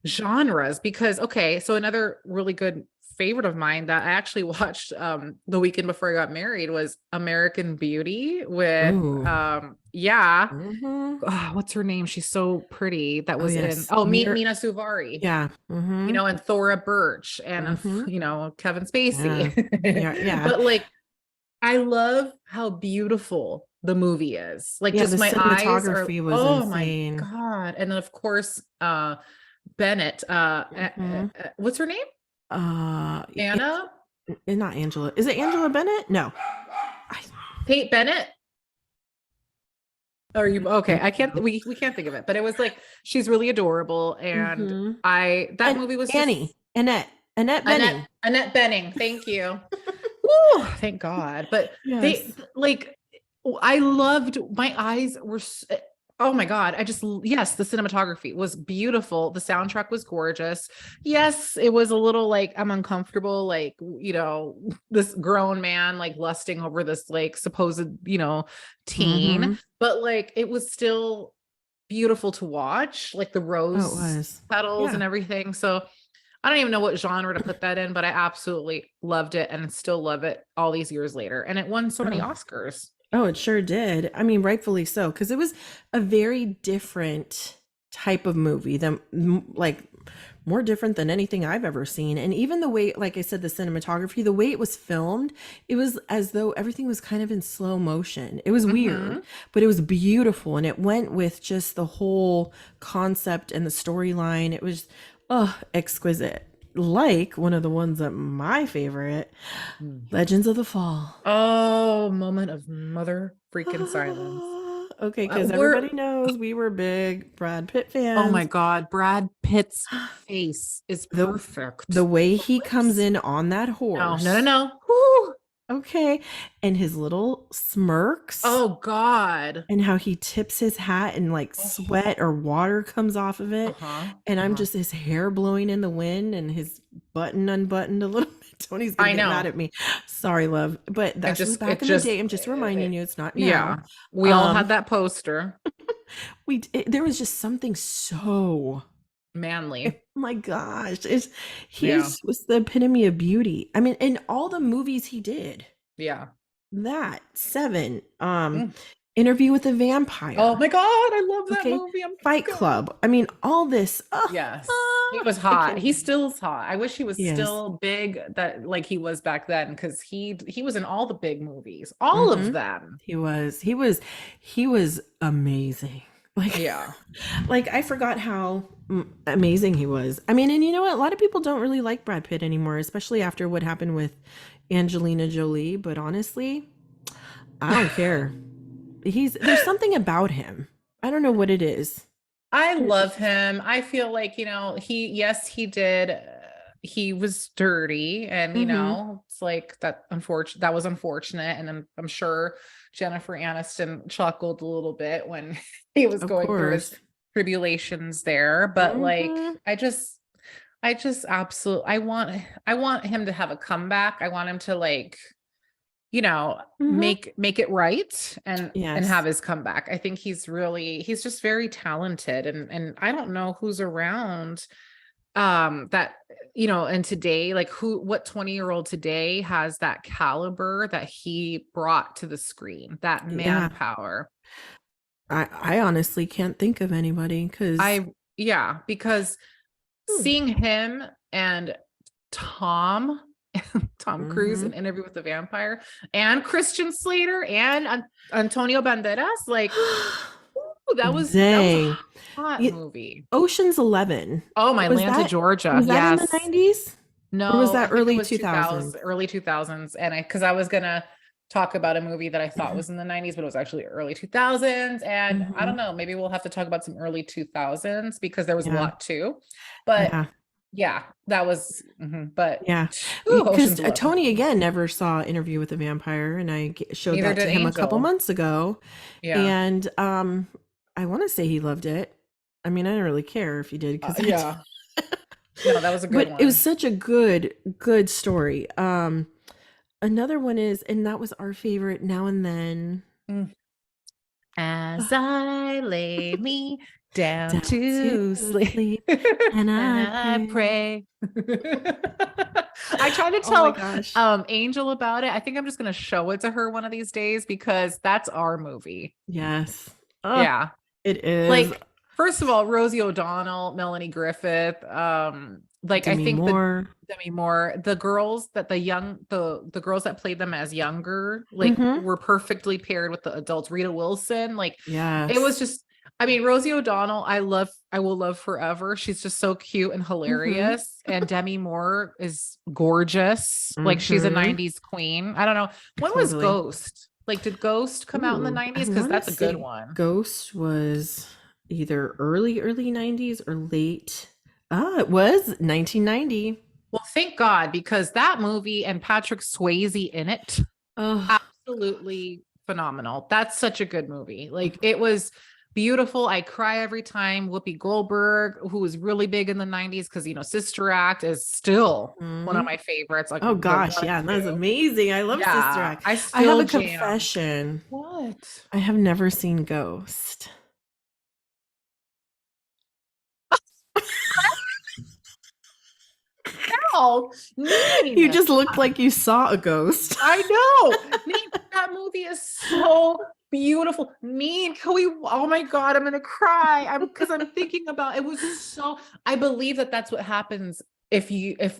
Speaker 2: genres because okay, so another really good favorite of mine that I actually watched the weekend before I got married was American Beauty with
Speaker 1: Ooh.
Speaker 2: yeah,
Speaker 1: Mhm.
Speaker 2: what's her name? She's so pretty. That
Speaker 1: Oh,
Speaker 2: was in
Speaker 1: yes. Mir
Speaker 2: Mina Suvari,
Speaker 1: Yeah. Mhm.
Speaker 2: and Thora Birch and
Speaker 1: Mhm.
Speaker 2: Kevin
Speaker 1: Yeah.
Speaker 2: Spacey.
Speaker 1: Yeah, yeah.
Speaker 2: But like I love how beautiful the movie is. Like
Speaker 1: Yeah, the
Speaker 2: just my eyes are
Speaker 1: cinematography was
Speaker 2: oh my
Speaker 1: insane.
Speaker 2: God. And then of course Bennett
Speaker 1: Mhm.
Speaker 2: what's her name?
Speaker 1: An
Speaker 2: Anna?
Speaker 1: not Angela. Is it Angela Bennett? No. I
Speaker 2: Kate Bennett? Are you okay?
Speaker 1: think
Speaker 2: I can't
Speaker 1: so.
Speaker 2: we can't think of it, but it was like she's really adorable and
Speaker 1: Mhm.
Speaker 2: I that
Speaker 1: And
Speaker 2: movie was
Speaker 1: Annie.
Speaker 2: just
Speaker 1: Annette Bening.
Speaker 2: Annette Benning. Thank you. Woo, thank God. But they
Speaker 1: Yes.
Speaker 2: like I loved my eyes were oh my God. I just yes, the cinematography was beautiful. The soundtrack was gorgeous. Yes, it was a little like I'm uncomfortable, like this grown man like lusting over this like supposed, teen,
Speaker 1: Mhm.
Speaker 2: but like it was still beautiful to watch, like the
Speaker 1: Oh, it
Speaker 2: rose
Speaker 1: was.
Speaker 2: petals
Speaker 1: Yeah.
Speaker 2: and everything. So I don't even know what genre to put that in, but I absolutely loved it and still love it all these years later. And it won so many
Speaker 1: Oh.
Speaker 2: Oscars.
Speaker 1: Oh, it sure did. I mean, rightfully so, because it was a very different type of movie than like more different than anything I've ever seen. And even the way, like I said, the cinematography, the way it was filmed, it was as though everything was kind of in slow motion. It was weird,
Speaker 2: Mm-hmm.
Speaker 1: but it was beautiful, and it went with just the whole concept and the storyline. It was, oh, exquisite. Like one of the ones that my favorite, Legends of the Fall.
Speaker 2: Oh, moment of mother freaking silence.
Speaker 1: Okay, because
Speaker 2: We're,
Speaker 1: everybody knows we were big Brad Pitt
Speaker 2: oh my
Speaker 1: fans.
Speaker 2: God, Brad Pitt's face is
Speaker 1: The the
Speaker 2: perfect.
Speaker 1: way
Speaker 2: The
Speaker 1: he comes
Speaker 2: lips.
Speaker 1: in on that
Speaker 2: No, no, no,
Speaker 1: horse,
Speaker 2: no. Whew.
Speaker 1: okay, and his little smirks
Speaker 2: Oh God.
Speaker 1: and how he tips his hat and like
Speaker 2: Oh,
Speaker 1: sweat or water comes off of it.
Speaker 2: uh-huh.
Speaker 1: And I'm
Speaker 2: Uh-huh.
Speaker 1: just his hair blowing in the wind and his button unbuttoned a little bit. Tony's gonna
Speaker 2: I
Speaker 1: get mad
Speaker 2: know.
Speaker 1: at me. Sorry, love. But
Speaker 2: It
Speaker 1: that's was
Speaker 2: just,
Speaker 1: back
Speaker 2: it
Speaker 1: in the
Speaker 2: just,
Speaker 1: day. I'm just reminding you it's not
Speaker 2: yeah.
Speaker 1: now.
Speaker 2: We all
Speaker 1: Um
Speaker 2: had that poster.
Speaker 1: there was just something so
Speaker 2: Manly.
Speaker 1: my gosh, is he
Speaker 2: Yeah.
Speaker 1: is was the epitome of beauty. I mean, in all the movies he did,
Speaker 2: Yeah.
Speaker 1: that Seven,
Speaker 2: Mm.
Speaker 1: Interview with a
Speaker 2: Oh
Speaker 1: Vampire,
Speaker 2: my God, I love that
Speaker 1: okay,
Speaker 2: movie. I'm
Speaker 1: Fight
Speaker 2: God.
Speaker 1: Club. I mean, all this.
Speaker 2: Yes. He was
Speaker 1: I
Speaker 2: hot.
Speaker 1: can't.
Speaker 2: He still is hot. I wish he was
Speaker 1: Yes.
Speaker 2: still big that like he was back then because he was in all the big movies. All of
Speaker 1: Mm-hmm.
Speaker 2: them.
Speaker 1: He was. He was amazing. Like,
Speaker 2: Yeah.
Speaker 1: like I forgot how amazing he was. I mean, and you know what? A lot of people don't really like Brad Pitt anymore, especially after what happened with Angelina Jolie. But honestly, I don't care. There's something about him. I don't know what it is.
Speaker 2: I
Speaker 1: It's
Speaker 2: love
Speaker 1: just
Speaker 2: him. I feel like, yes, he did. He was dirty and,
Speaker 1: mm-hmm.
Speaker 2: it's like that was unfortunate. And I'm sure Jennifer Aniston chuckled a little bit when he was
Speaker 1: Of
Speaker 2: going through his
Speaker 1: course.
Speaker 2: tribulations there. But like,
Speaker 1: Mm-hmm.
Speaker 2: I just absolutely, I want him to have a comeback. I want him to like,
Speaker 1: Mm-hmm.
Speaker 2: make it right and have
Speaker 1: Yes.
Speaker 2: his comeback. I think he's just very talented and I don't know who's around that and today like what 20-year-old today has that caliber that he brought to the screen, that
Speaker 1: Yeah.
Speaker 2: manpower.
Speaker 1: I honestly can't think of anybody because
Speaker 2: I yeah, because seeing him and Tom Tom Cruise
Speaker 1: mm-hmm.
Speaker 2: in Interview with the Vampire and Christian Slater and Antonio Banderas. Like, ooh, that was a
Speaker 1: Dang.
Speaker 2: hot
Speaker 1: Yeah,
Speaker 2: movie.
Speaker 1: Ocean's 11.
Speaker 2: Oh, my
Speaker 1: Was
Speaker 2: Atlanta,
Speaker 1: that
Speaker 2: Georgia.
Speaker 1: was that in the
Speaker 2: Yes.
Speaker 1: 90s or was
Speaker 2: No,
Speaker 1: that
Speaker 2: I think it
Speaker 1: early
Speaker 2: was
Speaker 1: 2000s?
Speaker 2: 2000s, early 2000s. And because I was gonna talk about a movie that I thought was in the 90s, but it was actually early 2000s. And I don't
Speaker 1: Mm-hmm.
Speaker 2: know, maybe we'll have to talk about some early 2000s because there was a
Speaker 1: Yeah.
Speaker 2: lot too. But
Speaker 1: Yeah.
Speaker 2: yeah, that was, but
Speaker 1: Yeah,
Speaker 2: ooh,
Speaker 1: because
Speaker 2: Ocean's 11.
Speaker 1: Tony again never saw Interview with a Vampire, and I showed
Speaker 2: Neither
Speaker 1: that to
Speaker 2: did
Speaker 1: him a couple
Speaker 2: Angel.
Speaker 1: months ago,
Speaker 2: Yeah.
Speaker 1: and I want to say he loved it. I mean, I don't really care if he did because I did.
Speaker 2: Yeah. No, that was a good
Speaker 1: But it was
Speaker 2: one.
Speaker 1: such a good story. Another one is, and that was our favorite. Now and then.
Speaker 2: Mm. As I lay me down
Speaker 1: Down
Speaker 2: to
Speaker 1: to
Speaker 2: sleep
Speaker 1: sleep and
Speaker 2: and
Speaker 1: I
Speaker 2: I
Speaker 1: pray.
Speaker 2: pray. I tried to
Speaker 1: Oh my
Speaker 2: tell
Speaker 1: gosh.
Speaker 2: Angel about it. I think I'm just gonna show it to her one of these days because that's our movie.
Speaker 1: Yes. Oh,
Speaker 2: Yeah.
Speaker 1: it is.
Speaker 2: Like, first of all, Rosie O'Donnell, Melanie Griffith, like I
Speaker 1: Demi
Speaker 2: think the
Speaker 1: Moore.
Speaker 2: Demi Moore, the girls that the girls that played them as younger, like
Speaker 1: Mm-hmm.
Speaker 2: were perfectly paired with the adults. Rita Wilson, like it was
Speaker 1: Yes.
Speaker 2: just, I mean, Rosie O'Donnell, I will love forever. She's just so cute and
Speaker 1: Mm-hmm.
Speaker 2: hilarious. And Demi Moore is gorgeous. Like she's a
Speaker 1: Mm-hmm.
Speaker 2: 90s queen. I don't know. When was
Speaker 1: Totally.
Speaker 2: Ghost? Like, did Ghost come out in the
Speaker 1: Ooh, I
Speaker 2: 90s? Because
Speaker 1: want to
Speaker 2: that's a good
Speaker 1: say
Speaker 2: one.
Speaker 1: Ghost was either early 90s or late. Ah, it was 1990.
Speaker 2: Well, thank God, because that movie and Patrick Swayze in it,
Speaker 1: Oh,
Speaker 2: absolutely phenomenal. That's such a good movie. Like it was beautiful. I cry every time. Whoopi Goldberg, who was really big in the 90s, because Sister Act is still one of
Speaker 1: mhm.
Speaker 2: my favorites, like
Speaker 1: Oh
Speaker 2: the
Speaker 1: gosh,
Speaker 2: one and
Speaker 1: yeah, that's
Speaker 2: two.
Speaker 1: amazing. I love Sister
Speaker 2: Yeah,
Speaker 1: Act.
Speaker 2: I
Speaker 1: I have
Speaker 2: still
Speaker 1: a
Speaker 2: jam.
Speaker 1: confession.
Speaker 2: What?
Speaker 1: I have never seen Ghost.
Speaker 2: Oh,
Speaker 1: You
Speaker 2: mean.
Speaker 1: just looked like you saw a ghost.
Speaker 2: I know. Mean, that movie is so beautiful. Mean, can we? Oh my God, I'm gonna cry. Because I'm thinking about it was so. I believe that that's what happens if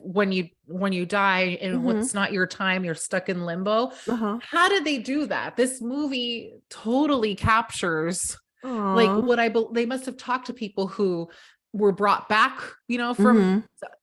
Speaker 2: when you die and
Speaker 1: Mm-hmm.
Speaker 2: what's not your time, you're stuck in limbo.
Speaker 1: Uh-huh.
Speaker 2: How did they do that? This movie totally captures like
Speaker 1: Aw.
Speaker 2: what they must have talked to people who were brought back, from
Speaker 1: Mm-hmm.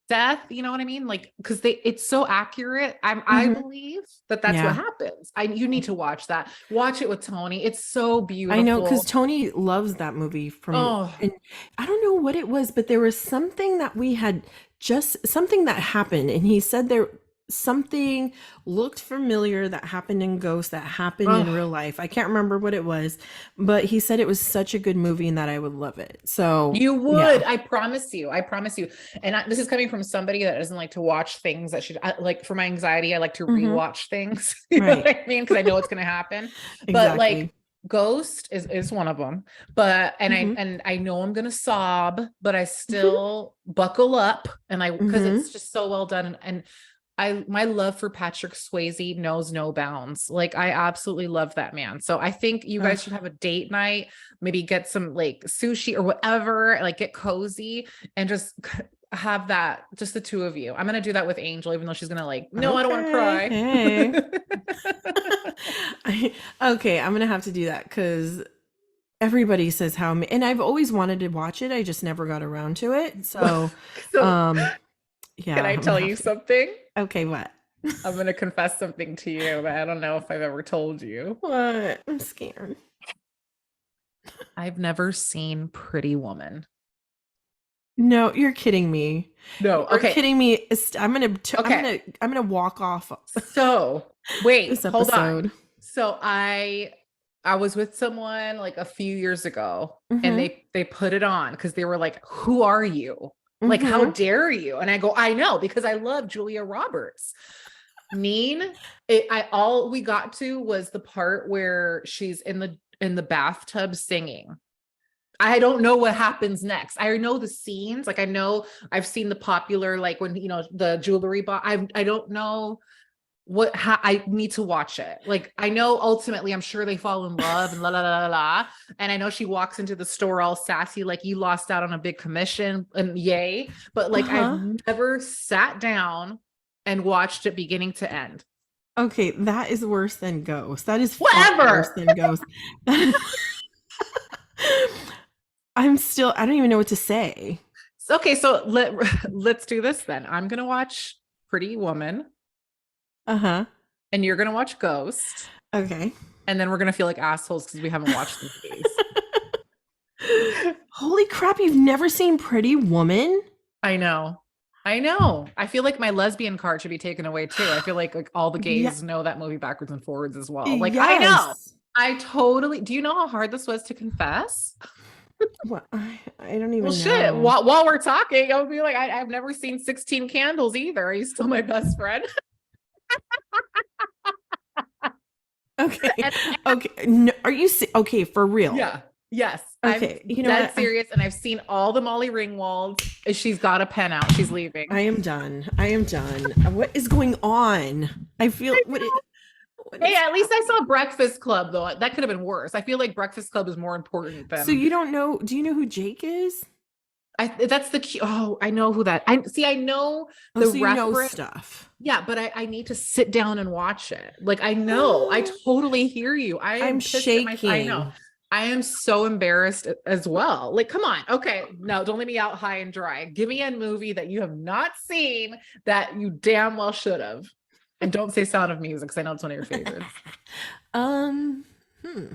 Speaker 2: death, you know what I mean? Like, because it's so accurate. I
Speaker 1: Mm-hmm.
Speaker 2: believe that that's what
Speaker 1: Yeah.
Speaker 2: happens. You need to watch that. Watch it with Tony. It's so
Speaker 1: I know because
Speaker 2: beautiful.
Speaker 1: Tony loves that movie from,
Speaker 2: Oh,
Speaker 1: and I don't know what it was, but there was something that we had just something that happened, and he said there something looked familiar that happened in Ghost that happened in
Speaker 2: oh,
Speaker 1: real life. I can't remember what it was, but he said it was such a good movie and that I would love it. So
Speaker 2: you
Speaker 1: yeah.
Speaker 2: would. I promise you. I promise you. And this is coming from somebody that doesn't like to watch things that should like for my anxiety. I like to
Speaker 1: Hmm.
Speaker 2: rewatch things. You know what
Speaker 1: Right.
Speaker 2: I mean? Because I know it's going to happen. But like
Speaker 1: Exactly.
Speaker 2: Ghost is one of them. But
Speaker 1: Hmm.
Speaker 2: and I know I'm gonna sob, but I
Speaker 1: Hmm.
Speaker 2: still buckle up and I because
Speaker 1: Hmm.
Speaker 2: it's just so well done. And I my love for Patrick Swayze knows no bounds. Like I absolutely love that man. So I think you
Speaker 1: Uh,
Speaker 2: guys should have a date night, maybe get some like sushi or whatever, like get cozy and just have that, just the two of you. I'm gonna do that with Angel, even though she's gonna like, no, I don't want to
Speaker 1: okay.
Speaker 2: cry.
Speaker 1: Hey. Okay, I'm gonna have to do that because everybody says and I've always wanted to watch it. I just never got around to it. So,
Speaker 2: So
Speaker 1: um,
Speaker 2: can
Speaker 1: yeah,
Speaker 2: I
Speaker 1: I'm gonna
Speaker 2: tell
Speaker 1: have
Speaker 2: you
Speaker 1: to.
Speaker 2: something?
Speaker 1: Okay, what?
Speaker 2: I'm going to confess something to you that I don't know if I've ever told you.
Speaker 1: What? I'm scared.
Speaker 2: I've never seen Pretty Woman.
Speaker 1: No, you're kidding me.
Speaker 2: No.
Speaker 1: You're
Speaker 2: Okay.
Speaker 1: kidding me.
Speaker 2: Okay.
Speaker 1: I'm gonna walk off
Speaker 2: So wait,
Speaker 1: this
Speaker 2: hold on.
Speaker 1: episode.
Speaker 2: So I was with someone like a few years ago and
Speaker 1: Mm-hmm.
Speaker 2: they put it on because they were like, who are you? Like, how
Speaker 1: Mm-hmm.
Speaker 2: dare you? And I go, I know because I love Julia Roberts. Mean I all we got to was the part where she's in the bathtub singing. I don't know what happens next. I know the scenes, like I know I've seen the popular, like when the jewelry box. I don't know how I need to watch it. Like I know ultimately I'm sure they fall in love and la la la la la. And I know she walks into the store all sassy, like you lost out on a big commission and yay. But like I've
Speaker 1: Uh-huh.
Speaker 2: never sat down and watched it beginning to end.
Speaker 1: Okay, that is worse than Ghost. That is far worse
Speaker 2: Whatever.
Speaker 1: than Ghost. I don't even know what to say.
Speaker 2: Okay, so let's do this then. I'm gonna watch Pretty Woman,
Speaker 1: Uh-huh.
Speaker 2: and you're gonna watch Ghost,
Speaker 1: Okay.
Speaker 2: and then we're gonna feel like assholes because we haven't watched these.
Speaker 1: Holy crap, you've never seen Pretty Woman?
Speaker 2: I know. I know. I feel like my lesbian card should be taken away too. I feel like all the
Speaker 1: Yeah,
Speaker 2: gays know that movie backwards and forwards as well. Like I know.
Speaker 1: yes.
Speaker 2: I totally. Do you know how hard this was to confess?
Speaker 1: What I don't
Speaker 2: Well,
Speaker 1: even
Speaker 2: shit.
Speaker 1: know.
Speaker 2: While we're talking, I would be like, I've never seen 16 Candles either. Are you still my best friend?
Speaker 1: Okay.
Speaker 2: And
Speaker 1: Okay. No, are you okay, for real?
Speaker 2: yeah, yes, I'm
Speaker 1: Okay. You know
Speaker 2: dead
Speaker 1: what?
Speaker 2: serious, and I've seen all the Molly Ringwalds. She's got a pen out. She's leaving.
Speaker 1: I am done. I am done. What is going on? I feel what
Speaker 2: Hey,
Speaker 1: is
Speaker 2: at least I
Speaker 1: happening?
Speaker 2: saw Breakfast Club though. That could have been worse. I feel like Breakfast Club is more important
Speaker 1: So
Speaker 2: than
Speaker 1: you don't know, do you know who Jake is?
Speaker 2: I. That's the key. Oh, I know who that. I see. I know
Speaker 1: Oh,
Speaker 2: the
Speaker 1: so you know
Speaker 2: reference.
Speaker 1: stuff.
Speaker 2: Yeah, but I need to sit down and watch it. Like I know. I totally hear you. I
Speaker 1: I'm
Speaker 2: am pissed at my. I know.
Speaker 1: shaking.
Speaker 2: I am so embarrassed as well. Like, come on. Okay. No, don't let me out high and dry. Give me a movie that you have not seen that you damn well should have. And don't say Sound of Music because I know it's one of your favorites.
Speaker 1: Um, hmm.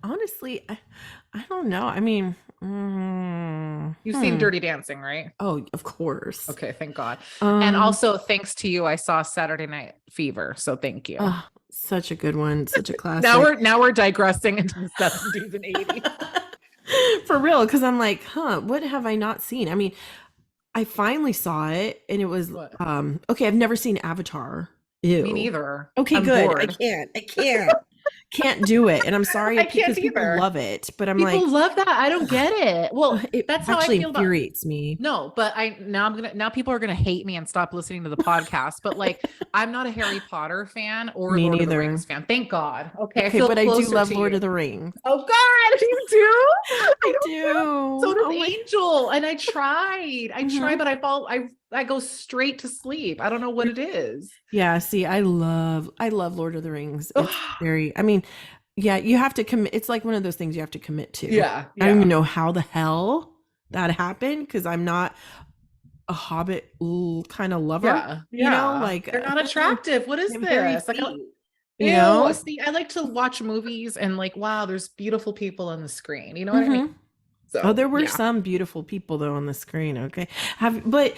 Speaker 1: Honestly, I don't know. I mean,
Speaker 2: You've seen Dirty Dancing, right?
Speaker 1: oh, of course.
Speaker 2: Okay, thank God. And
Speaker 1: Um,
Speaker 2: also, thanks to you, I saw Saturday Night Fever. So thank you.
Speaker 1: oh, such a good one, such a
Speaker 2: Now
Speaker 1: classic.
Speaker 2: we're digressing into the 70s and 80s.
Speaker 1: For real, because I'm like, huh, what have I not seen? I mean, I finally saw it and it was
Speaker 2: What?
Speaker 1: okay, I've never seen Avatar.
Speaker 2: Me
Speaker 1: Ew.
Speaker 2: neither.
Speaker 1: Okay,
Speaker 2: I'm
Speaker 1: good. I
Speaker 2: bored.
Speaker 1: can't. I can't do it. And I'm sorry
Speaker 2: I can't
Speaker 1: because people
Speaker 2: either.
Speaker 1: love it, but I'm
Speaker 2: People
Speaker 1: like,
Speaker 2: love that. I don't get it. Well,
Speaker 1: it
Speaker 2: that's how I
Speaker 1: actually
Speaker 2: feel about
Speaker 1: infuriates me.
Speaker 2: no, but now people are gonna hate me and stop listening to the podcast. But like I'm not a Harry Potter fan or a
Speaker 1: Me
Speaker 2: Lord of the
Speaker 1: neither.
Speaker 2: Rings fan. Thank God. Okay, I
Speaker 1: Okay,
Speaker 2: feel
Speaker 1: but I do
Speaker 2: closer
Speaker 1: love
Speaker 2: to
Speaker 1: Lord
Speaker 2: you.
Speaker 1: of the Rings.
Speaker 2: Oh God, you do? I
Speaker 1: I
Speaker 2: don't do. So
Speaker 1: do.
Speaker 2: does
Speaker 1: Oh my.
Speaker 2: Angel. And I tried. I tried,
Speaker 1: Mhm.
Speaker 2: but I go straight to sleep. I don't know what it is.
Speaker 1: Yeah, see, I love Lord of the Rings. It's
Speaker 2: Ugh.
Speaker 1: very, I mean, yeah, you have to commit. It's like one of those things you have to commit to.
Speaker 2: Yeah,
Speaker 1: I don't even
Speaker 2: yeah.
Speaker 1: know how the hell that happened because I'm not a Hobbit kind of lover,
Speaker 2: Yeah,
Speaker 1: you know,
Speaker 2: yeah.
Speaker 1: like
Speaker 2: They're not attractive. What
Speaker 1: they
Speaker 2: is
Speaker 1: have hairy
Speaker 2: this?
Speaker 1: feet, you
Speaker 2: Ew.
Speaker 1: know?
Speaker 2: See, I like to watch movies and like, wow, there's beautiful people on the screen. You know what I mean?
Speaker 1: Hmm. Oh,
Speaker 2: So
Speaker 1: there were
Speaker 2: yeah.
Speaker 1: some beautiful people though on the screen. Okay. But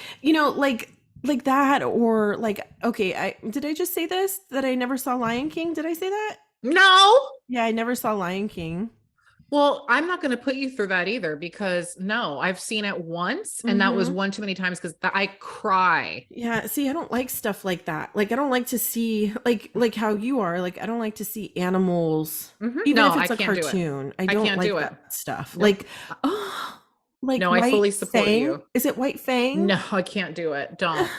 Speaker 1: like that, or like, okay, did I just say this that I never saw Lion King? Did I say that?
Speaker 2: No.
Speaker 1: Yeah, I never saw Lion King.
Speaker 2: Well, I'm not going to put you through that either because no, I've seen it once and that was
Speaker 1: Hmm.
Speaker 2: one too many times because I cry.
Speaker 1: Yeah, see, I don't like stuff like that. Like I don't like to see like how you are. Like I don't like to see animals, even
Speaker 2: No,
Speaker 1: if
Speaker 2: I
Speaker 1: it's a
Speaker 2: can't do it.
Speaker 1: cartoon. I
Speaker 2: I
Speaker 1: don't
Speaker 2: can't do
Speaker 1: like
Speaker 2: it.
Speaker 1: that stuff.
Speaker 2: Nope.
Speaker 1: Like oh, like
Speaker 2: No, I
Speaker 1: White
Speaker 2: fully support
Speaker 1: Fang.
Speaker 2: you.
Speaker 1: Is it White Fang?
Speaker 2: No, I can't do it. Don't.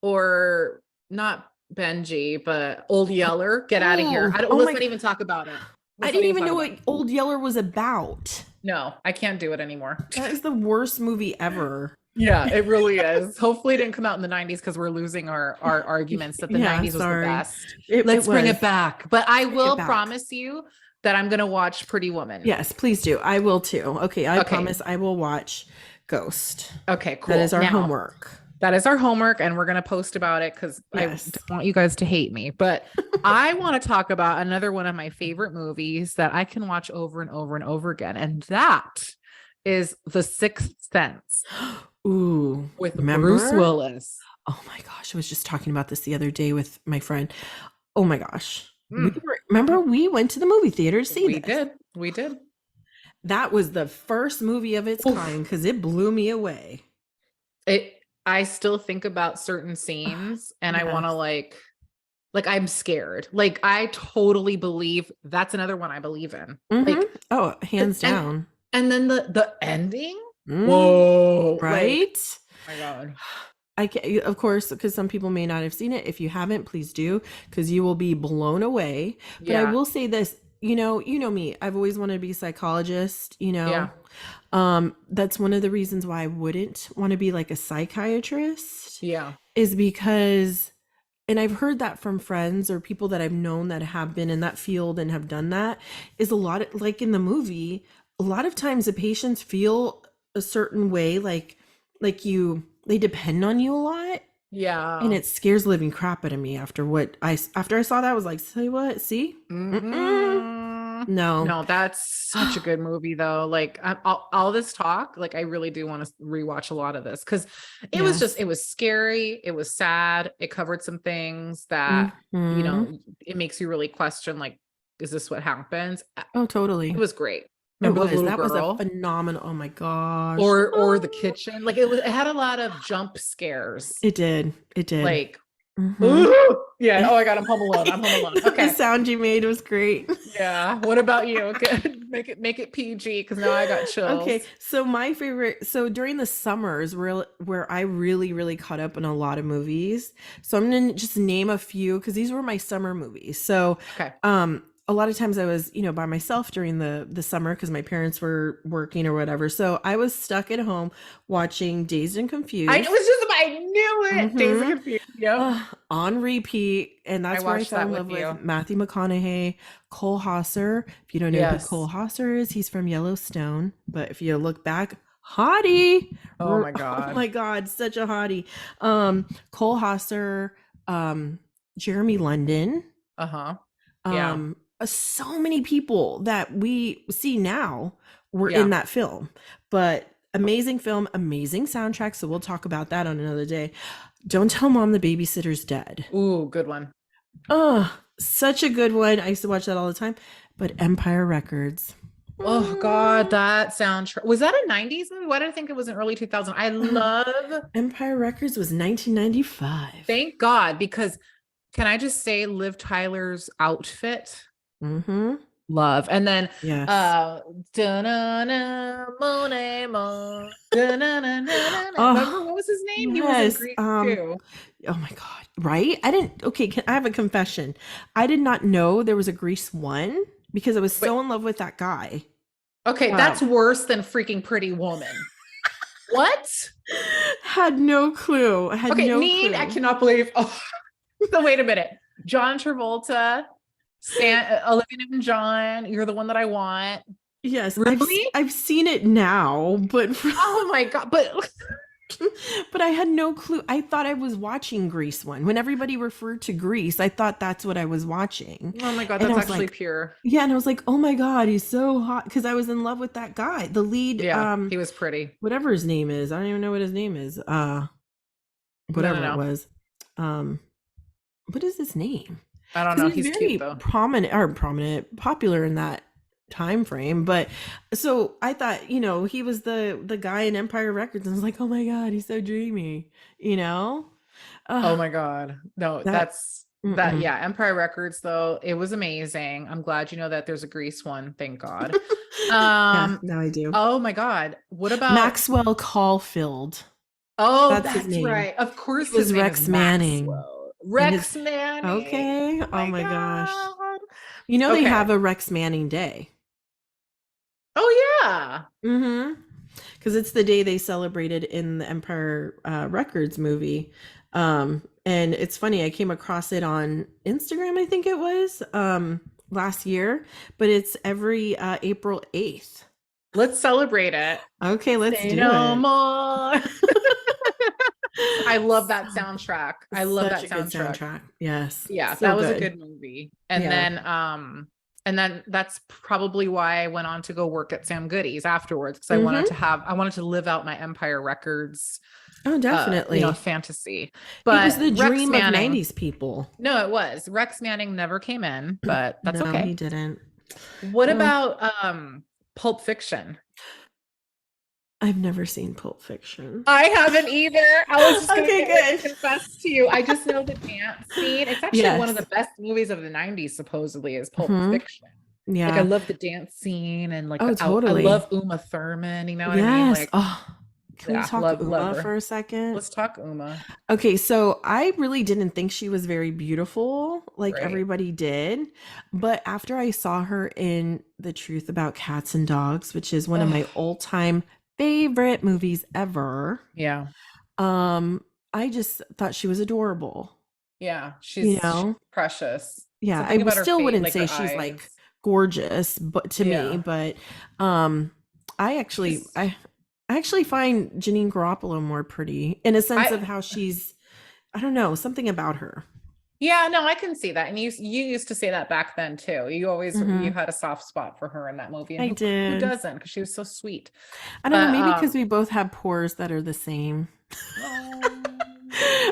Speaker 2: Or not Benji, but Old Yeller. Get out of here.
Speaker 1: Oh,
Speaker 2: I don't
Speaker 1: oh
Speaker 2: let's
Speaker 1: my!
Speaker 2: not even talk about it.
Speaker 1: I
Speaker 2: Let's not
Speaker 1: didn't
Speaker 2: even
Speaker 1: even
Speaker 2: talk
Speaker 1: know
Speaker 2: about
Speaker 1: what
Speaker 2: it.
Speaker 1: Old Yeller was about.
Speaker 2: No, I can't do it anymore.
Speaker 1: That is the worst movie ever.
Speaker 2: Yeah, it really is. Hopefully it didn't come out in the 90s because we're losing our arguments that the
Speaker 1: Yeah,
Speaker 2: 90s was the
Speaker 1: sorry.
Speaker 2: best.
Speaker 1: It
Speaker 2: Let's bring
Speaker 1: was.
Speaker 2: it back. But I
Speaker 1: Bring it
Speaker 2: will
Speaker 1: back.
Speaker 2: promise you that I'm gonna watch Pretty Woman.
Speaker 1: Yes, please do. I will too. Okay, I
Speaker 2: Okay.
Speaker 1: promise I will watch Ghost.
Speaker 2: Okay,
Speaker 1: That is
Speaker 2: cool.
Speaker 1: our
Speaker 2: Now
Speaker 1: homework.
Speaker 2: that is our homework, and we're gonna post about it because I
Speaker 1: Yes.
Speaker 2: don't want you guys to hate me. But I want to talk about another one of my favorite movies that I can watch over and over and over again, and that is The Sixth Sense
Speaker 1: Ooh,
Speaker 2: with Bruce
Speaker 1: remember?
Speaker 2: Willis.
Speaker 1: Oh my gosh, I was just talking about this the other day with my friend. Oh my gosh.
Speaker 2: Mm,
Speaker 1: Remember we went to the movie theater to see
Speaker 2: we
Speaker 1: this.
Speaker 2: did. We did.
Speaker 1: That was the first movie of its kind
Speaker 2: Oof.
Speaker 1: because it blew me away.
Speaker 2: It I still think about certain scenes and I want to
Speaker 1: Yes.
Speaker 2: like I'm scared. Like I totally believe that's another one I believe in.
Speaker 1: Mm-hmm.
Speaker 2: Like
Speaker 1: Oh, hands
Speaker 2: and
Speaker 1: down.
Speaker 2: the ending?
Speaker 1: Mm,
Speaker 2: Whoa. Like,
Speaker 1: right?
Speaker 2: oh my God.
Speaker 1: I can, of course, because some people may not have seen it. If you haven't, please do, because you will be blown away. But I
Speaker 2: Yeah.
Speaker 1: will say this, you know me. I've always wanted to be a psychologist,
Speaker 2: Yeah.
Speaker 1: That's one of the reasons why I wouldn't want to be like a psychiatrist,
Speaker 2: Yeah.
Speaker 1: is because, and I've heard that from friends or people that I've known that have been in that field and have done that, is a lot of, like in the movie, a lot of times the patients feel a certain way, they depend on you a lot. And
Speaker 2: Yeah.
Speaker 1: it scares living crap out of me after I saw that. I was like, say what? See? Mm-mm.
Speaker 2: Hmm.
Speaker 1: No.
Speaker 2: No, that's such a good movie though. Like all this talk, like I really do want to rewatch a lot of this because
Speaker 1: Yes.
Speaker 2: it was scary, it was sad, it covered some things that
Speaker 1: Hmm.
Speaker 2: it makes you really question like, is this what happens?
Speaker 1: Oh,
Speaker 2: It
Speaker 1: totally.
Speaker 2: was great.
Speaker 1: It
Speaker 2: Remember the
Speaker 1: was.
Speaker 2: little
Speaker 1: That was a
Speaker 2: girl
Speaker 1: phenomenal. Oh my gosh.
Speaker 2: or the
Speaker 1: Oh.
Speaker 2: kitchen? Like it had a lot of jump scares.
Speaker 1: It did. It did.
Speaker 2: Like
Speaker 1: Mm-hmm.
Speaker 2: Ooh, yeah. Oh my God, I'm home alone. I'm home alone.
Speaker 1: The
Speaker 2: Okay.
Speaker 1: sound you made was great.
Speaker 2: Yeah. What about you? Okay. Make it PG because now I got
Speaker 1: Okay,
Speaker 2: chills.
Speaker 1: so my favorite, so during the summers, where I really, really caught up on a lot of movies. So I'm gonna just name a few because these were my summer movies. So,
Speaker 2: Okay.
Speaker 1: a lot of times I was, by myself during the summer because my parents were working or whatever. So I was stuck at home watching Dazed and
Speaker 2: I
Speaker 1: Confused.
Speaker 2: was just I knew it. Days of
Speaker 1: Mm-hmm.
Speaker 2: Confusion. Yep.
Speaker 1: On repeat, and
Speaker 2: I
Speaker 1: that's where I
Speaker 2: watched
Speaker 1: fell
Speaker 2: that
Speaker 1: in
Speaker 2: with
Speaker 1: love with
Speaker 2: you.
Speaker 1: Matthew McConaughey, Cole Hauser. If you don't know who Cole
Speaker 2: Yes.
Speaker 1: Hauser is, he's from Yellowstone. But if you look back, hottie.
Speaker 2: Oh my
Speaker 1: Oh
Speaker 2: God.
Speaker 1: my God, such a hottie. Cole Hauser, Jeremy London,
Speaker 2: Uh-huh. Yeah.
Speaker 1: so many people that we see now were in
Speaker 2: Yeah.
Speaker 1: that film. But amazing film, amazing soundtrack. So we'll talk about that on another day. Don't Tell Mom the Babysitter's Dead.
Speaker 2: Ooh, good one.
Speaker 1: Oh, such a good one. I used to watch that all the time. But Empire Records.
Speaker 2: Oh God, that soundtrack. Was that a 90s movie? Why did I think it was an early 2000? I love,
Speaker 1: Empire Records was 1995.
Speaker 2: thank God, because can I just say Liv Tyler's outfit?
Speaker 1: Mm-hmm.
Speaker 2: Love. And then
Speaker 1: Yes.
Speaker 2: da-na-na, Monet Mo, da-na-na-na-na-na.
Speaker 1: Oh,
Speaker 2: Remember what was his name? He was in
Speaker 1: yes.
Speaker 2: Grease too.
Speaker 1: Oh my God. Right? I didn't. Okay, I have a confession. I did not know there was a Grease one because I was
Speaker 2: Wait,
Speaker 1: so in love with that guy.
Speaker 2: okay,
Speaker 1: Um,
Speaker 2: that's worse than freaking Pretty Woman. What?
Speaker 1: had no clue. I had
Speaker 2: Okay,
Speaker 1: no
Speaker 2: Neen, I
Speaker 1: clue.
Speaker 2: cannot believe. Oh, so wait a minute. John Travolta, Olivia Newton-John, you're the one that I want.
Speaker 1: Yes,
Speaker 2: Really?
Speaker 1: I've seen it now, but
Speaker 2: Oh my God. But
Speaker 1: but I had no clue. I thought I was watching Grease one. When everybody referred to Grease, I thought that's what I was watching.
Speaker 2: oh my God,
Speaker 1: And I
Speaker 2: that's
Speaker 1: was
Speaker 2: actually
Speaker 1: like,
Speaker 2: pure.
Speaker 1: yeah, and I was like, "Oh my God, he's so hot." Because I was in love with that guy. The lead,
Speaker 2: Yeah, he was pretty.
Speaker 1: whatever his name is. I don't even know what his name is.
Speaker 2: No, no,
Speaker 1: Whatever it
Speaker 2: no.
Speaker 1: was. Um, what is his name?
Speaker 2: I don't
Speaker 1: Because
Speaker 2: know.
Speaker 1: he was
Speaker 2: He's cute
Speaker 1: very
Speaker 2: though.
Speaker 1: prominent, popular in that time frame. But so I thought, he was the guy in Empire Records, and I was like, oh my God, he's so dreamy, you know?
Speaker 2: Oh
Speaker 1: Uh,
Speaker 2: my God. No,
Speaker 1: that
Speaker 2: that's that.
Speaker 1: mm-mm.
Speaker 2: Yeah. Empire Records, though, it was amazing. I'm glad you know that there's a Grease one. Thank God.
Speaker 1: Yeah,
Speaker 2: Um,
Speaker 1: now I do.
Speaker 2: oh my God. What about,
Speaker 1: Maxwell Caulfield.
Speaker 2: oh,
Speaker 1: That's his
Speaker 2: that's
Speaker 1: name.
Speaker 2: right. Of
Speaker 1: He
Speaker 2: course, his
Speaker 1: was
Speaker 2: name is
Speaker 1: Rex Manning.
Speaker 2: Maxwell.
Speaker 1: And his
Speaker 2: Rex Manning.
Speaker 1: okay.
Speaker 2: Oh
Speaker 1: Oh
Speaker 2: my
Speaker 1: my gosh.
Speaker 2: God.
Speaker 1: They
Speaker 2: Okay.
Speaker 1: have a Rex Manning Day.
Speaker 2: Oh, yeah.
Speaker 1: Mm-hmm. Because it's the day they celebrated in the Empire Records movie. And it's funny, I came across it on Instagram, I think it was last year, but it's every April 8th.
Speaker 2: Let's celebrate it.
Speaker 1: Okay, let's
Speaker 2: Say
Speaker 1: do
Speaker 2: no
Speaker 1: it.
Speaker 2: more. I love that soundtrack. I love
Speaker 1: Such
Speaker 2: that
Speaker 1: a good
Speaker 2: soundtrack.
Speaker 1: soundtrack. Yes,
Speaker 2: Yeah,
Speaker 1: so
Speaker 2: that was a
Speaker 1: good.
Speaker 2: good movie.
Speaker 1: Yeah.
Speaker 2: And then that's probably why I went on to go work at Sam Goody's afterwards because
Speaker 1: Mm-hmm.
Speaker 2: I wanted to live out my Empire Records
Speaker 1: Oh, definitely.
Speaker 2: fantasy.
Speaker 1: It was
Speaker 2: But
Speaker 1: the
Speaker 2: Rex
Speaker 1: dream of
Speaker 2: Manning,
Speaker 1: 90s people.
Speaker 2: no, it was. Rex Manning never came in, but that's
Speaker 1: No,
Speaker 2: okay.
Speaker 1: he didn't.
Speaker 2: What
Speaker 1: Oh,
Speaker 2: about Pulp Fiction?
Speaker 1: I've never seen Pulp Fiction.
Speaker 2: I haven't either. I was just gonna
Speaker 1: Okay, good.
Speaker 2: confess to you. I just know the dance scene. It's actually one of
Speaker 1: Yes.
Speaker 2: the best movies of the 90s, supposedly, is Pulp
Speaker 1: Hmm.
Speaker 2: Fiction. Like I
Speaker 1: Yeah.
Speaker 2: love the dance scene and like
Speaker 1: Oh,
Speaker 2: I
Speaker 1: totally.
Speaker 2: love Uma Thurman, you know what I mean?
Speaker 1: Yes.
Speaker 2: Like,
Speaker 1: Oh, can we
Speaker 2: yeah,
Speaker 1: talk
Speaker 2: love
Speaker 1: Uma
Speaker 2: her.
Speaker 1: for a second?
Speaker 2: Let's talk Uma.
Speaker 1: Okay, so I really didn't think she was very beautiful, like
Speaker 2: Right.
Speaker 1: everybody did. But after I saw her in The Truth About Cats and Dogs, which is one of my
Speaker 2: Oh,
Speaker 1: all-time favorite movies ever,
Speaker 2: yeah.
Speaker 1: um, I just thought she was adorable.
Speaker 2: Yeah.
Speaker 1: You
Speaker 2: She's
Speaker 1: know?
Speaker 2: precious.
Speaker 1: Yeah,
Speaker 2: Something about her
Speaker 1: still
Speaker 2: face,
Speaker 1: wouldn't
Speaker 2: like
Speaker 1: say
Speaker 2: her
Speaker 1: she's like
Speaker 2: eyes.
Speaker 1: gorgeous, but to me,
Speaker 2: Yeah.
Speaker 1: but um I actually
Speaker 2: She's
Speaker 1: I actually find Janine Garoppolo more pretty in a sense
Speaker 2: I
Speaker 1: of how she's I don't know, something about her.
Speaker 2: Yeah, no, I can see that. And you used to say that back then too. You
Speaker 1: Hmm.
Speaker 2: had a soft spot for her in that movie. And
Speaker 1: I
Speaker 2: who
Speaker 1: did.
Speaker 2: doesn't? Because she was so sweet.
Speaker 1: I don't know,
Speaker 2: But
Speaker 1: maybe because we both have pores that are the same.
Speaker 2: oh,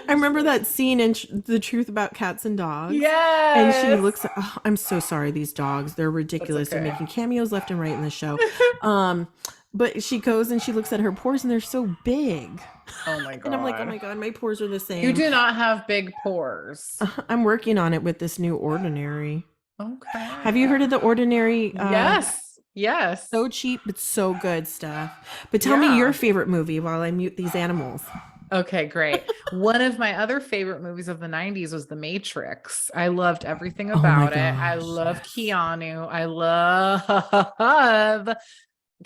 Speaker 1: I remember that scene in The Truth About Cats and Dogs, and she
Speaker 2: yes.
Speaker 1: looks. I'm so sorry, these dogs. They're
Speaker 2: That's
Speaker 1: ridiculous. They're
Speaker 2: okay.
Speaker 1: making cameos left and right in the show. Um, But she goes and she looks at her pores and they're so big.
Speaker 2: Oh my
Speaker 1: And I'm like, oh
Speaker 2: God.
Speaker 1: my God, my pores are the
Speaker 2: You
Speaker 1: same.
Speaker 2: do not have big pores.
Speaker 1: I'm working on it with this new Ordinary. Have you
Speaker 2: Okay.
Speaker 1: heard of the Ordinary?
Speaker 2: Yes. Yes.
Speaker 1: So cheap, but so good stuff. But tell me your
Speaker 2: Yeah.
Speaker 1: favorite movie while I mute these animals.
Speaker 2: Okay, great. One of my other favorite movies of the 90s was The Matrix. I loved everything
Speaker 1: Oh my
Speaker 2: about it. I
Speaker 1: gosh,
Speaker 2: love
Speaker 1: yes.
Speaker 2: Keanu. I love, I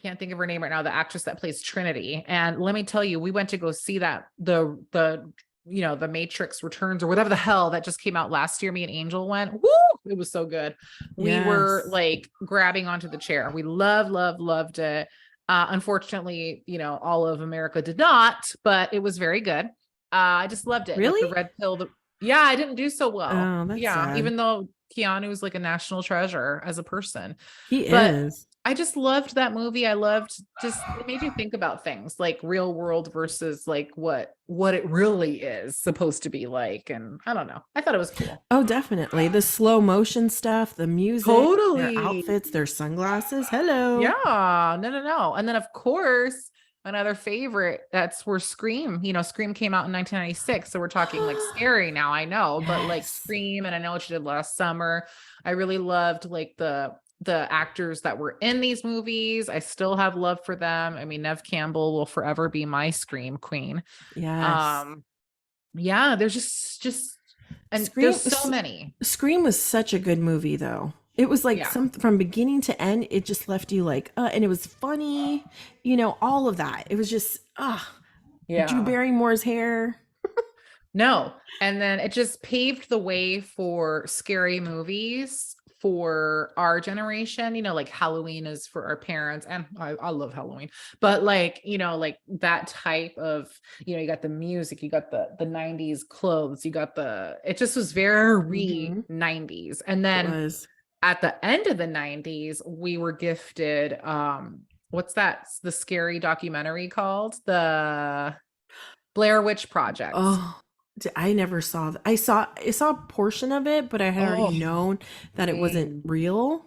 Speaker 2: can't think of her name right now, the actress that plays Trinity. And let me tell you, we went to go see that the Matrix Returns or whatever the hell that just came out last year. Me and Angel went. Woo! It was so good. We were
Speaker 1: Yes.
Speaker 2: like grabbing onto the chair. We loved it. Unfortunately, all of America did not, but it was very good. I just loved it. Like the
Speaker 1: Really?
Speaker 2: red pill. Yeah, I didn't do so well.
Speaker 1: Oh, that's
Speaker 2: Yeah,
Speaker 1: sad.
Speaker 2: even though Keanu is like a national treasure as a person.
Speaker 1: He
Speaker 2: But
Speaker 1: is.
Speaker 2: I just loved that movie. I loved just it made you think about things like real world versus like what it really is supposed to be like. And I don't know. I thought it was cool.
Speaker 1: Oh, definitely. The slow motion stuff, the music, their
Speaker 2: Totally.
Speaker 1: outfits, their sunglasses. Hello.
Speaker 2: Yeah, no. And then of course, another favorite, that's where Scream came out in 1996. So we're talking like scary now, I know, but like
Speaker 1: Yes.
Speaker 2: Scream, and I know what she did last summer. I really loved like the actors that were in these movies. I still have love for them. I mean, Nev Campbell will forever be my Scream queen.
Speaker 1: Yes.
Speaker 2: Um, yeah, there's just and there's
Speaker 1: Scream
Speaker 2: so many.
Speaker 1: Scream was such a good movie though. It was like
Speaker 2: Yeah.
Speaker 1: some from beginning to end, it just left you like, and it was funny, all of that. It was just Drew
Speaker 2: Yeah.
Speaker 1: Barrymore's hair.
Speaker 2: No. And then it just paved the way for scary movies for our generation. Like Halloween is for our parents, and I love Halloween, but like, like that type of, you got the music, you got the 90s clothes, it just was very
Speaker 1: Hmm.
Speaker 2: 90s. And
Speaker 1: It
Speaker 2: then
Speaker 1: was.
Speaker 2: at the end of the 90s, we were gifted, what's that? The scary documentary called the Blair Witch Project.
Speaker 1: Oh, I never saw that. I saw a portion of it, but I had already
Speaker 2: Oh,
Speaker 1: known that it wasn't
Speaker 2: mm.
Speaker 1: real.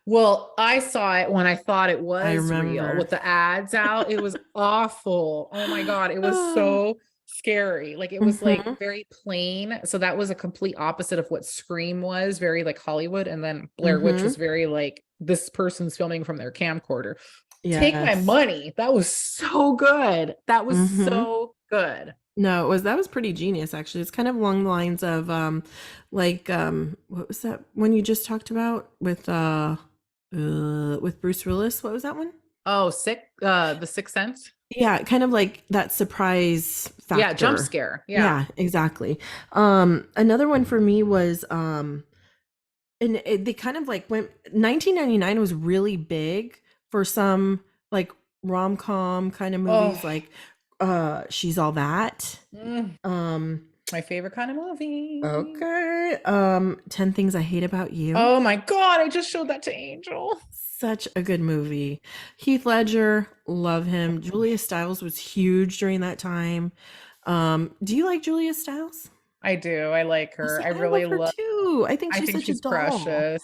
Speaker 2: Well, I saw it when I thought it
Speaker 1: I
Speaker 2: was real
Speaker 1: remember.
Speaker 2: with the ads out. It was awful. Oh my God. It was so scary. Like it was like
Speaker 1: Hmm.
Speaker 2: very plain. So that was a complete opposite of what Scream was, very like Hollywood. And then Blair Witch
Speaker 1: Hmm.
Speaker 2: was very like this person's filming from their camcorder. Take my
Speaker 1: Yes.
Speaker 2: money. That was so good. That was
Speaker 1: Hmm.
Speaker 2: so good.
Speaker 1: No, that was pretty genius actually. It's kind of along the lines of like what was that one you just talked about with Bruce Willis? What was that one?
Speaker 2: Oh, the Sixth Sense.
Speaker 1: Yeah, kind of like that surprise
Speaker 2: Yeah, jump
Speaker 1: factor.
Speaker 2: scare. Yeah.
Speaker 1: Yeah, exactly. Another one for me was they kind of like went 1999 was really big for some like rom-com kind of
Speaker 2: Oh,
Speaker 1: movies like She's All That.
Speaker 2: mm,
Speaker 1: Um
Speaker 2: my favorite kind of movie.
Speaker 1: okay. 10 Things I Hate About You.
Speaker 2: Oh my God, I just showed that to Angel.
Speaker 1: Such a good movie. Heath Ledger, love him. Julia Stiles was huge during that time. Do you like Julia Stiles?
Speaker 2: I do. I like
Speaker 1: Oh,
Speaker 2: her.
Speaker 1: see,
Speaker 2: I
Speaker 1: I love
Speaker 2: really
Speaker 1: her
Speaker 2: love,
Speaker 1: too. I think
Speaker 2: I
Speaker 1: she's
Speaker 2: think
Speaker 1: such a
Speaker 2: she's
Speaker 1: doll.
Speaker 2: precious.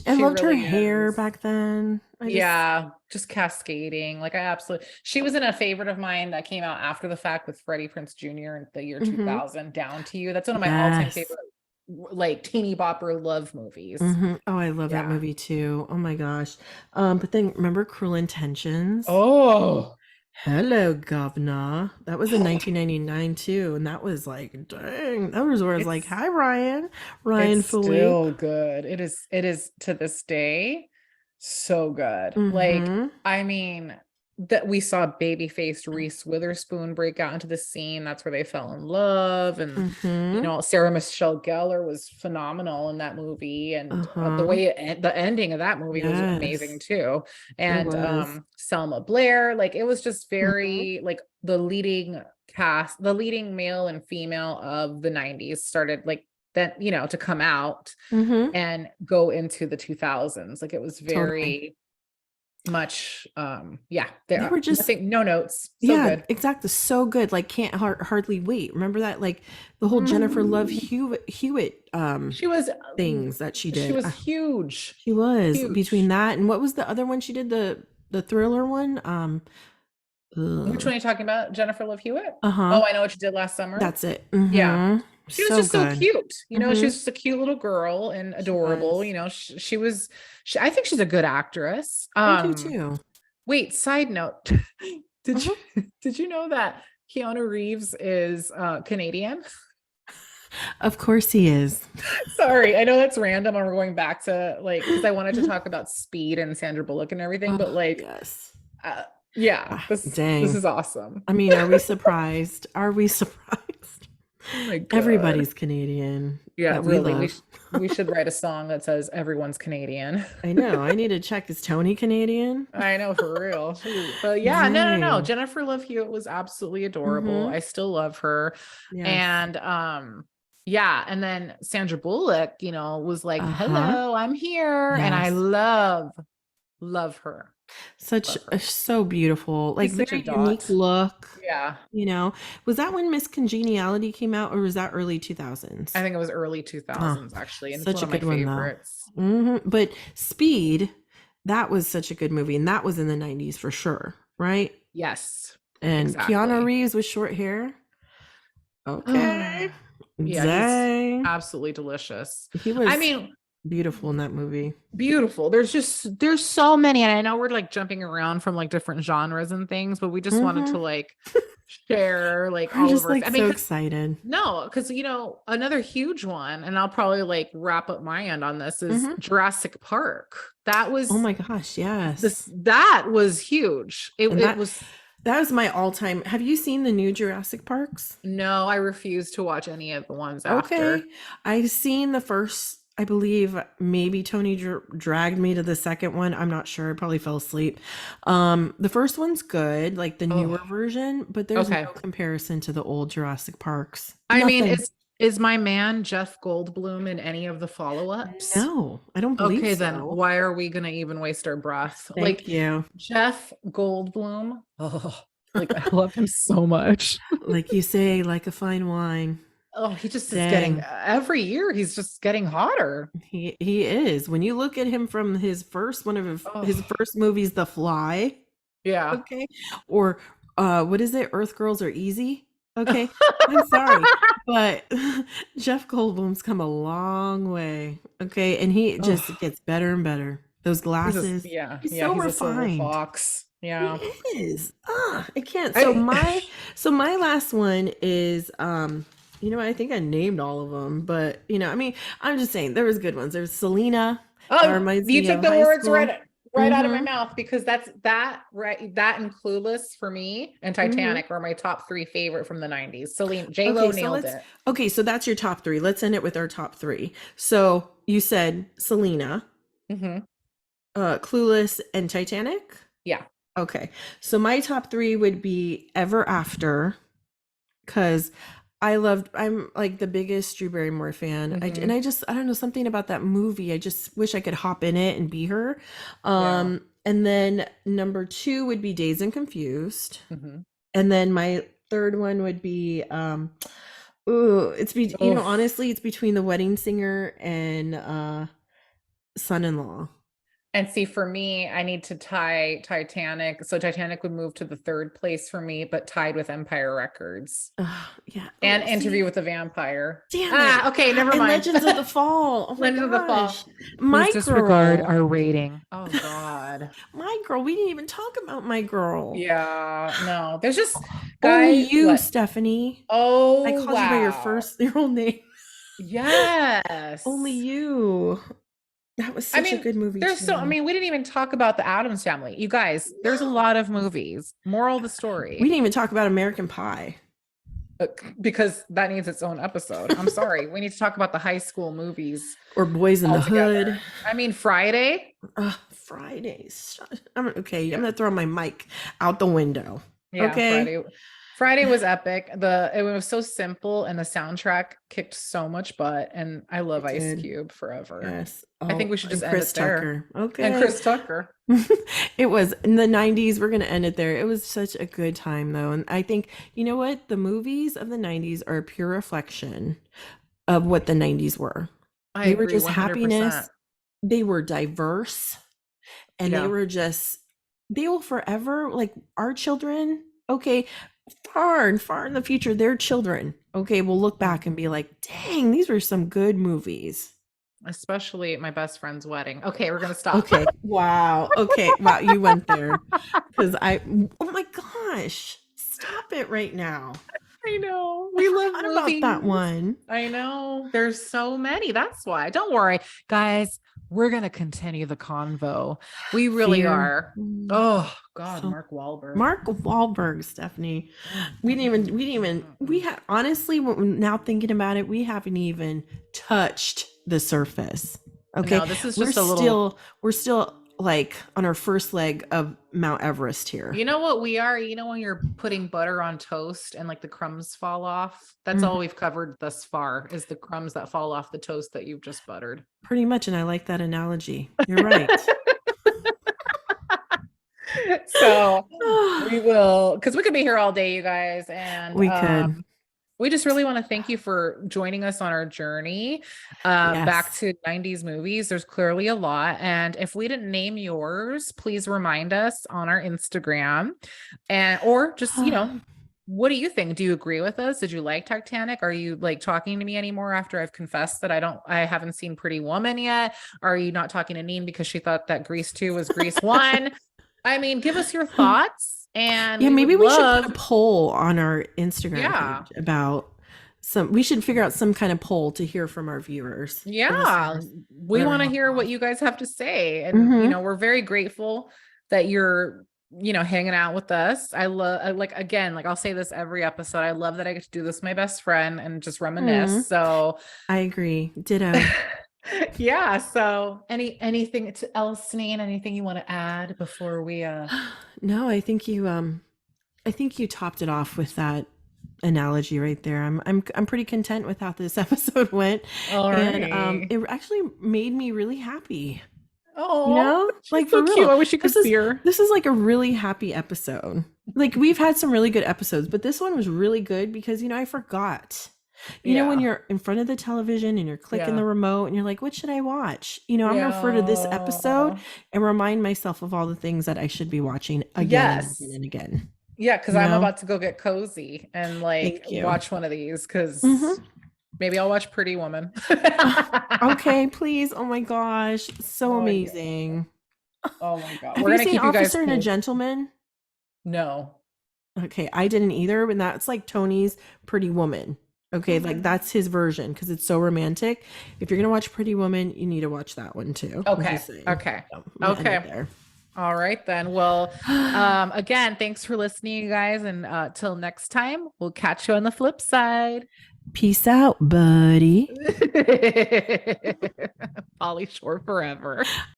Speaker 1: I
Speaker 2: She
Speaker 1: loved her
Speaker 2: really
Speaker 1: hair
Speaker 2: is.
Speaker 1: back then.
Speaker 2: Yeah, just cascading. Like I absolutely, she was in a favorite of mine that came out after the fact with Freddie Prinze Jr. in the year
Speaker 1: Hmm.
Speaker 2: 2000, Down to You. That's one of my all-time
Speaker 1: Yes.
Speaker 2: favorite, like teeny bopper love movies.
Speaker 1: Hmm. Oh, I love that
Speaker 2: Yeah.
Speaker 1: movie too. Oh my gosh. But then remember Cruel Intentions?
Speaker 2: Oh,
Speaker 1: Hello, Governor. That was in 1999 too, and that was like, dang, that was where I was like,
Speaker 2: it's
Speaker 1: "Hi, Ryan, Ryan
Speaker 2: It's
Speaker 1: Foley."
Speaker 2: still good. It is to this day so good. Like,
Speaker 1: Mm-hmm.
Speaker 2: I mean, that we saw baby-faced Reese Witherspoon break out into the scene. That's where they fell in love. And,
Speaker 1: Mm-hmm.
Speaker 2: Sarah Michelle Gellar was phenomenal in that movie. And the
Speaker 1: Uh-huh.
Speaker 2: way the ending of that movie was amazing
Speaker 1: Yes,
Speaker 2: too.
Speaker 1: it
Speaker 2: And
Speaker 1: was.
Speaker 2: Selma Blair, like it was just
Speaker 1: Mm-hmm.
Speaker 2: very like the leading cast, the leading male and female of the 90s started like that, to come out
Speaker 1: Mm-hmm.
Speaker 2: and go into the 2000s. Like it was
Speaker 1: Totally.
Speaker 2: very much yeah, there
Speaker 1: They
Speaker 2: are
Speaker 1: were just,
Speaker 2: nothing, no notes, so
Speaker 1: yeah,
Speaker 2: good.
Speaker 1: exactly. So good. Like can't hardly wait. Remember that? Like the whole Jennifer Love
Speaker 2: Mm.
Speaker 1: Hewitt
Speaker 2: She was
Speaker 1: things that she
Speaker 2: she
Speaker 1: did.
Speaker 2: was huge,
Speaker 1: She was between
Speaker 2: huge.
Speaker 1: that and what was the other one she did? the thriller one.
Speaker 2: Which one are you talking about? Jennifer Love Hewitt?
Speaker 1: Uh-huh.
Speaker 2: Oh, I know what you did last summer.
Speaker 1: That's it.
Speaker 2: Yeah.
Speaker 1: Mm-hmm.
Speaker 2: She was
Speaker 1: So
Speaker 2: just so
Speaker 1: good.
Speaker 2: cute. She
Speaker 1: Mm-hmm.
Speaker 2: was just a cute little girl and
Speaker 1: She
Speaker 2: adorable.
Speaker 1: was.
Speaker 2: She was, I think she's a good actress.
Speaker 1: I do too.
Speaker 2: Wait, side note. Did
Speaker 1: Hmm.
Speaker 2: did you know that Keanu Reeves is Canadian?
Speaker 1: Of course he is.
Speaker 2: Sorry, I know that's random and we're going back to like because I wanted to talk about Speed and Sandra Bullock and everything, but
Speaker 1: Oh,
Speaker 2: like
Speaker 1: yes.
Speaker 2: uh, yeah,
Speaker 1: Ah,
Speaker 2: this
Speaker 1: dang.
Speaker 2: is awesome.
Speaker 1: I mean, are we surprised? Are we surprised?
Speaker 2: Oh my God.
Speaker 1: Everybody's Canadian
Speaker 2: Yeah,
Speaker 1: that we
Speaker 2: really.
Speaker 1: love.
Speaker 2: We should write a song that says everyone's Canadian.
Speaker 1: I know. I need to check. Is Tony Canadian?
Speaker 2: I know for real. Shoot. But yeah, no.
Speaker 1: Dang.
Speaker 2: Jennifer Love Hewitt was absolutely adorable.
Speaker 1: Mm-hmm.
Speaker 2: I still love her.
Speaker 1: Yes.
Speaker 2: And yeah, and then Sandra Bullock, was like,
Speaker 1: Uh-huh.
Speaker 2: "Hello, I'm here." And I
Speaker 1: Yes.
Speaker 2: love her.
Speaker 1: Such
Speaker 2: Love her.
Speaker 1: so beautiful. Like
Speaker 2: She's such a
Speaker 1: very unique
Speaker 2: dot.
Speaker 1: look.
Speaker 2: Yeah.
Speaker 1: You know, was that when Miss Congeniality came out, or was that early
Speaker 2: I
Speaker 1: 2000s?
Speaker 2: think it was early
Speaker 1: Oh,
Speaker 2: 2000s actually, and it's
Speaker 1: such
Speaker 2: one
Speaker 1: a
Speaker 2: of my
Speaker 1: good one though.
Speaker 2: favorites.
Speaker 1: But Speed, that was such a good movie, and that was in the 90s for sure, right?
Speaker 2: Yes.
Speaker 1: And Keanu
Speaker 2: Exactly.
Speaker 1: Reeves with short hair. Okay.
Speaker 2: Yeah, he's
Speaker 1: Dang.
Speaker 2: absolutely delicious.
Speaker 1: He
Speaker 2: I
Speaker 1: was
Speaker 2: mean,
Speaker 1: beautiful in that movie.
Speaker 2: beautiful. There's so many, and I know we're like jumping around from like different genres and things, but we just wanted
Speaker 1: Hmm.
Speaker 2: to like share like
Speaker 1: We're
Speaker 2: all of
Speaker 1: just
Speaker 2: our.
Speaker 1: like
Speaker 2: I mean,
Speaker 1: so
Speaker 2: because
Speaker 1: excited.
Speaker 2: no, because another huge one, and I'll probably like wrap up my end on this is
Speaker 1: Hmm.
Speaker 2: Jurassic Park.
Speaker 1: Oh my gosh, yes.
Speaker 2: That was huge.
Speaker 1: And
Speaker 2: It was.
Speaker 1: that was my all-time. Have you seen the new Jurassic Parks?
Speaker 2: No, I refuse to watch any of the ones after.
Speaker 1: Okay. I've seen the first, I believe maybe Tony dragged me to the second one. I'm not sure. I probably fell asleep. The first one's good, like the
Speaker 2: Oh,
Speaker 1: newer version, but there's no
Speaker 2: okay.
Speaker 1: comparison to the old Jurassic Parks.
Speaker 2: I mean,
Speaker 1: Nothing.
Speaker 2: is my man Jeff Goldblum in any of the follow-ups?
Speaker 1: No, I don't believe
Speaker 2: Okay, then
Speaker 1: so.
Speaker 2: why are we gonna even waste our breath? Like
Speaker 1: Thank you.
Speaker 2: Jeff Goldblum. Oh, like I love him so much.
Speaker 1: Like you say, like a fine wine.
Speaker 2: Oh, he just is getting
Speaker 1: Dang.
Speaker 2: every year he's just getting hotter.
Speaker 1: He is. When you look at him from his first one of his
Speaker 2: Oh,
Speaker 1: first movies, The Fly,
Speaker 2: yeah.
Speaker 1: okay, or what is it? Earth Girls Are Easy. Okay. I'm sorry, but Jeff Goldblum's come a long way. Okay, and he just
Speaker 2: Oh,
Speaker 1: gets better and better. Those glasses. He's
Speaker 2: yeah,
Speaker 1: so
Speaker 2: he's a silver
Speaker 1: refined.
Speaker 2: fox.
Speaker 1: He
Speaker 2: Yeah.
Speaker 1: is. Ah, I can't. So
Speaker 2: I,
Speaker 1: my last one is I think I named all of them, but I mean, I'm just saying there was good ones. There's Selena. That
Speaker 2: oh,
Speaker 1: reminds
Speaker 2: you
Speaker 1: me
Speaker 2: took
Speaker 1: of
Speaker 2: the
Speaker 1: high
Speaker 2: words
Speaker 1: school.
Speaker 2: right out of my
Speaker 1: Mm-hmm.
Speaker 2: mouth because that right that and Clueless for me and
Speaker 1: Mm-hmm.
Speaker 2: Titanic are my top three favorite from the 90s. Celine J Lo
Speaker 1: Okay, so
Speaker 2: nailed
Speaker 1: let's
Speaker 2: it.
Speaker 1: okay, so that's your top three. Let's end it with our top three. So you said Selena,
Speaker 2: Hmm.
Speaker 1: Clueless, and Titanic.
Speaker 2: Yeah.
Speaker 1: Okay, so my top three would be Ever After, because I'm like the biggest Drew Barrymore fan. And
Speaker 2: Hmm.
Speaker 1: I don't know, something about that movie. I just wish I could hop in it and be her.
Speaker 2: Yeah.
Speaker 1: And then number two would be Dazed and Confused.
Speaker 2: Hmm.
Speaker 1: And then my third one would be ooh,
Speaker 2: Oh,
Speaker 1: honestly, it's between The Wedding Singer and Son-in-Law.
Speaker 2: and see, for me, I need to tie Titanic. So Titanic would move to the third place for me, but tied with Empire Records
Speaker 1: Yeah.
Speaker 2: and
Speaker 1: Oh,
Speaker 2: Interview
Speaker 1: see,
Speaker 2: with the Vampire.
Speaker 1: damn it.
Speaker 2: Ah, okay, never
Speaker 1: And
Speaker 2: mind.
Speaker 1: Legends of the Fall. Oh my
Speaker 2: Legends of the
Speaker 1: gosh.
Speaker 2: Fall. Please
Speaker 1: My
Speaker 2: disregard
Speaker 1: Girl.
Speaker 2: our rating. Oh God.
Speaker 1: My Girl. We didn't even talk about My Girl.
Speaker 2: Yeah, no. There's just
Speaker 1: Only
Speaker 2: guys,
Speaker 1: You,
Speaker 2: what?
Speaker 1: Stephanie. I
Speaker 2: Oh,
Speaker 1: called you by
Speaker 2: wow.
Speaker 1: your whole name. Only
Speaker 2: Yes.
Speaker 1: You. That was
Speaker 2: I
Speaker 1: such a
Speaker 2: mean,
Speaker 1: good movie
Speaker 2: I
Speaker 1: too.
Speaker 2: mean, we didn't even talk about the Addams Family. You guys, there's a
Speaker 1: No.
Speaker 2: lot of movies. Moral of the
Speaker 1: We
Speaker 2: story.
Speaker 1: didn't even talk about American Pie.
Speaker 2: Uh, because that needs its own episode. I'm sorry. We need to talk about the high school movies
Speaker 1: Or Boys in
Speaker 2: all
Speaker 1: the
Speaker 2: together.
Speaker 1: Hood.
Speaker 2: I mean, Friday.
Speaker 1: Fridays. Okay, I'm
Speaker 2: Yeah.
Speaker 1: gonna throw my mic out the window.
Speaker 2: Yeah,
Speaker 1: Okay.
Speaker 2: Friday was epic. It was so simple and the soundtrack kicked so much butt and I love
Speaker 1: It
Speaker 2: Ice
Speaker 1: did.
Speaker 2: Cube forever.
Speaker 1: Yes.
Speaker 2: I think
Speaker 1: Oh,
Speaker 2: we should
Speaker 1: and
Speaker 2: just end
Speaker 1: Chris
Speaker 2: it there.
Speaker 1: Tucker.
Speaker 2: And
Speaker 1: Okay.
Speaker 2: Chris Tucker.
Speaker 1: It was in the 90s. We're going to end it there. It was such a good time, though. And I think, you know what? The movies of the 90s are a pure reflection of what the 90s were.
Speaker 2: I
Speaker 1: They were
Speaker 2: agree
Speaker 1: just
Speaker 2: 100%.
Speaker 1: happiness, they were diverse, and they
Speaker 2: Yeah.
Speaker 1: were just they will forever, like our children, okay, far and far in the future, their children, okay, will look back and be like, dang, these were some good movies.
Speaker 2: Especially at my best friend's wedding. Okay, we're gonna stop.
Speaker 1: Okay. Wow. Okay. Wow. You went there because oh my gosh, stop it right now.
Speaker 2: I know.
Speaker 1: I
Speaker 2: We love
Speaker 1: forgot about
Speaker 2: movies.
Speaker 1: that one.
Speaker 2: I know. There's so many. That's why. Don't worry, guys. We're gonna continue the convo. We really
Speaker 1: Fear.
Speaker 2: are. Oh God,
Speaker 1: So
Speaker 2: Mark Wahlberg.
Speaker 1: Mark Wahlberg, Stephanie. We had honestly, now thinking about it, we haven't even touched the surface. Okay.
Speaker 2: No, this is
Speaker 1: We're
Speaker 2: just a little.
Speaker 1: still, we're still like on our first leg of Mount Everest here.
Speaker 2: You know what we are? You know, when you're putting butter on toast and like the crumbs fall off? That's all
Speaker 1: Mhm.
Speaker 2: we've covered thus far is the crumbs that fall off the toast that you've just buttered.
Speaker 1: Pretty much. And I like that analogy. You're right.
Speaker 2: So we will, because we could be here all day, you guys. And
Speaker 1: We could.
Speaker 2: we just really want to thank you for joining us on our journey back
Speaker 1: Yes.
Speaker 2: to 90s movies. There's clearly a lot. And if we didn't name yours, please remind us on our Instagram and or just, what do you think? Do you agree with us? Did you like Titanic? Are you like talking to me anymore after I've confessed that I haven't seen Pretty Woman yet? Are you not talking to Neen because she thought that Grease 2 was Grease 1? I mean, give us your thoughts and
Speaker 1: Yeah,
Speaker 2: we would
Speaker 1: maybe we should put
Speaker 2: love,
Speaker 1: a poll on our Instagram
Speaker 2: yeah.
Speaker 1: page about we should figure out some kind of poll to hear from our viewers or
Speaker 2: Yeah,
Speaker 1: listeners,
Speaker 2: we
Speaker 1: whatever
Speaker 2: want
Speaker 1: you
Speaker 2: to
Speaker 1: want to
Speaker 2: hear
Speaker 1: call
Speaker 2: what
Speaker 1: us.
Speaker 2: you guys have to say. And,
Speaker 1: Mm-hmm.
Speaker 2: we're very grateful that you're, hanging out with us. I love, like, again, like I'll say this every episode. I love that I get to do this with my best friend and just reminisce.
Speaker 1: Mm,
Speaker 2: So,
Speaker 1: I agree. Ditto.
Speaker 2: yeah. So, anything else, Neen, anything you want to add before we,
Speaker 1: No, I think you topped it off with that analogy right there. I'm pretty content with how this episode went,
Speaker 2: all
Speaker 1: and
Speaker 2: right.
Speaker 1: it actually made me really happy. You
Speaker 2: Oh,
Speaker 1: know,
Speaker 2: she's
Speaker 1: like
Speaker 2: so
Speaker 1: for
Speaker 2: cute.
Speaker 1: real.
Speaker 2: I wish you could see her.
Speaker 1: This is like a really happy episode. Like we've had some really good episodes, but this one was really good because I forgot. When
Speaker 2: Yeah.
Speaker 1: you're in front of the television and you're clicking
Speaker 2: Yeah.
Speaker 1: the remote and you're like, what should I watch? I'm gonna refer to this episode
Speaker 2: Yeah.
Speaker 1: and remind myself of all the things that I should be watching again and again
Speaker 2: Yes.
Speaker 1: and again.
Speaker 2: Yeah, because
Speaker 1: You
Speaker 2: I'm
Speaker 1: know?
Speaker 2: about to go get cozy and like
Speaker 1: Thank you.
Speaker 2: watch one of these because
Speaker 1: Mm-hmm.
Speaker 2: maybe I'll watch Pretty Woman.
Speaker 1: Okay, please. Oh my gosh. So
Speaker 2: Oh my God.
Speaker 1: amazing.
Speaker 2: Oh my God.
Speaker 1: Have
Speaker 2: We're
Speaker 1: you
Speaker 2: gonna
Speaker 1: seen
Speaker 2: keep you guys
Speaker 1: Officer and a
Speaker 2: posted.
Speaker 1: Gentleman?
Speaker 2: No.
Speaker 1: Okay, I didn't either. And that's like Tony's Pretty Woman. Okay, like that's his version because it's so romantic. If you're gonna watch Pretty Woman, you need to watch that one too. I'm
Speaker 2: Okay.
Speaker 1: just saying.
Speaker 2: Okay.
Speaker 1: So, I'm gonna end it
Speaker 2: Okay.
Speaker 1: there.
Speaker 2: All right then. Well, again, thanks for listening, you guys. And till next time, we'll catch you on the flip side.
Speaker 1: Peace out, buddy.
Speaker 2: Polly Shore forever.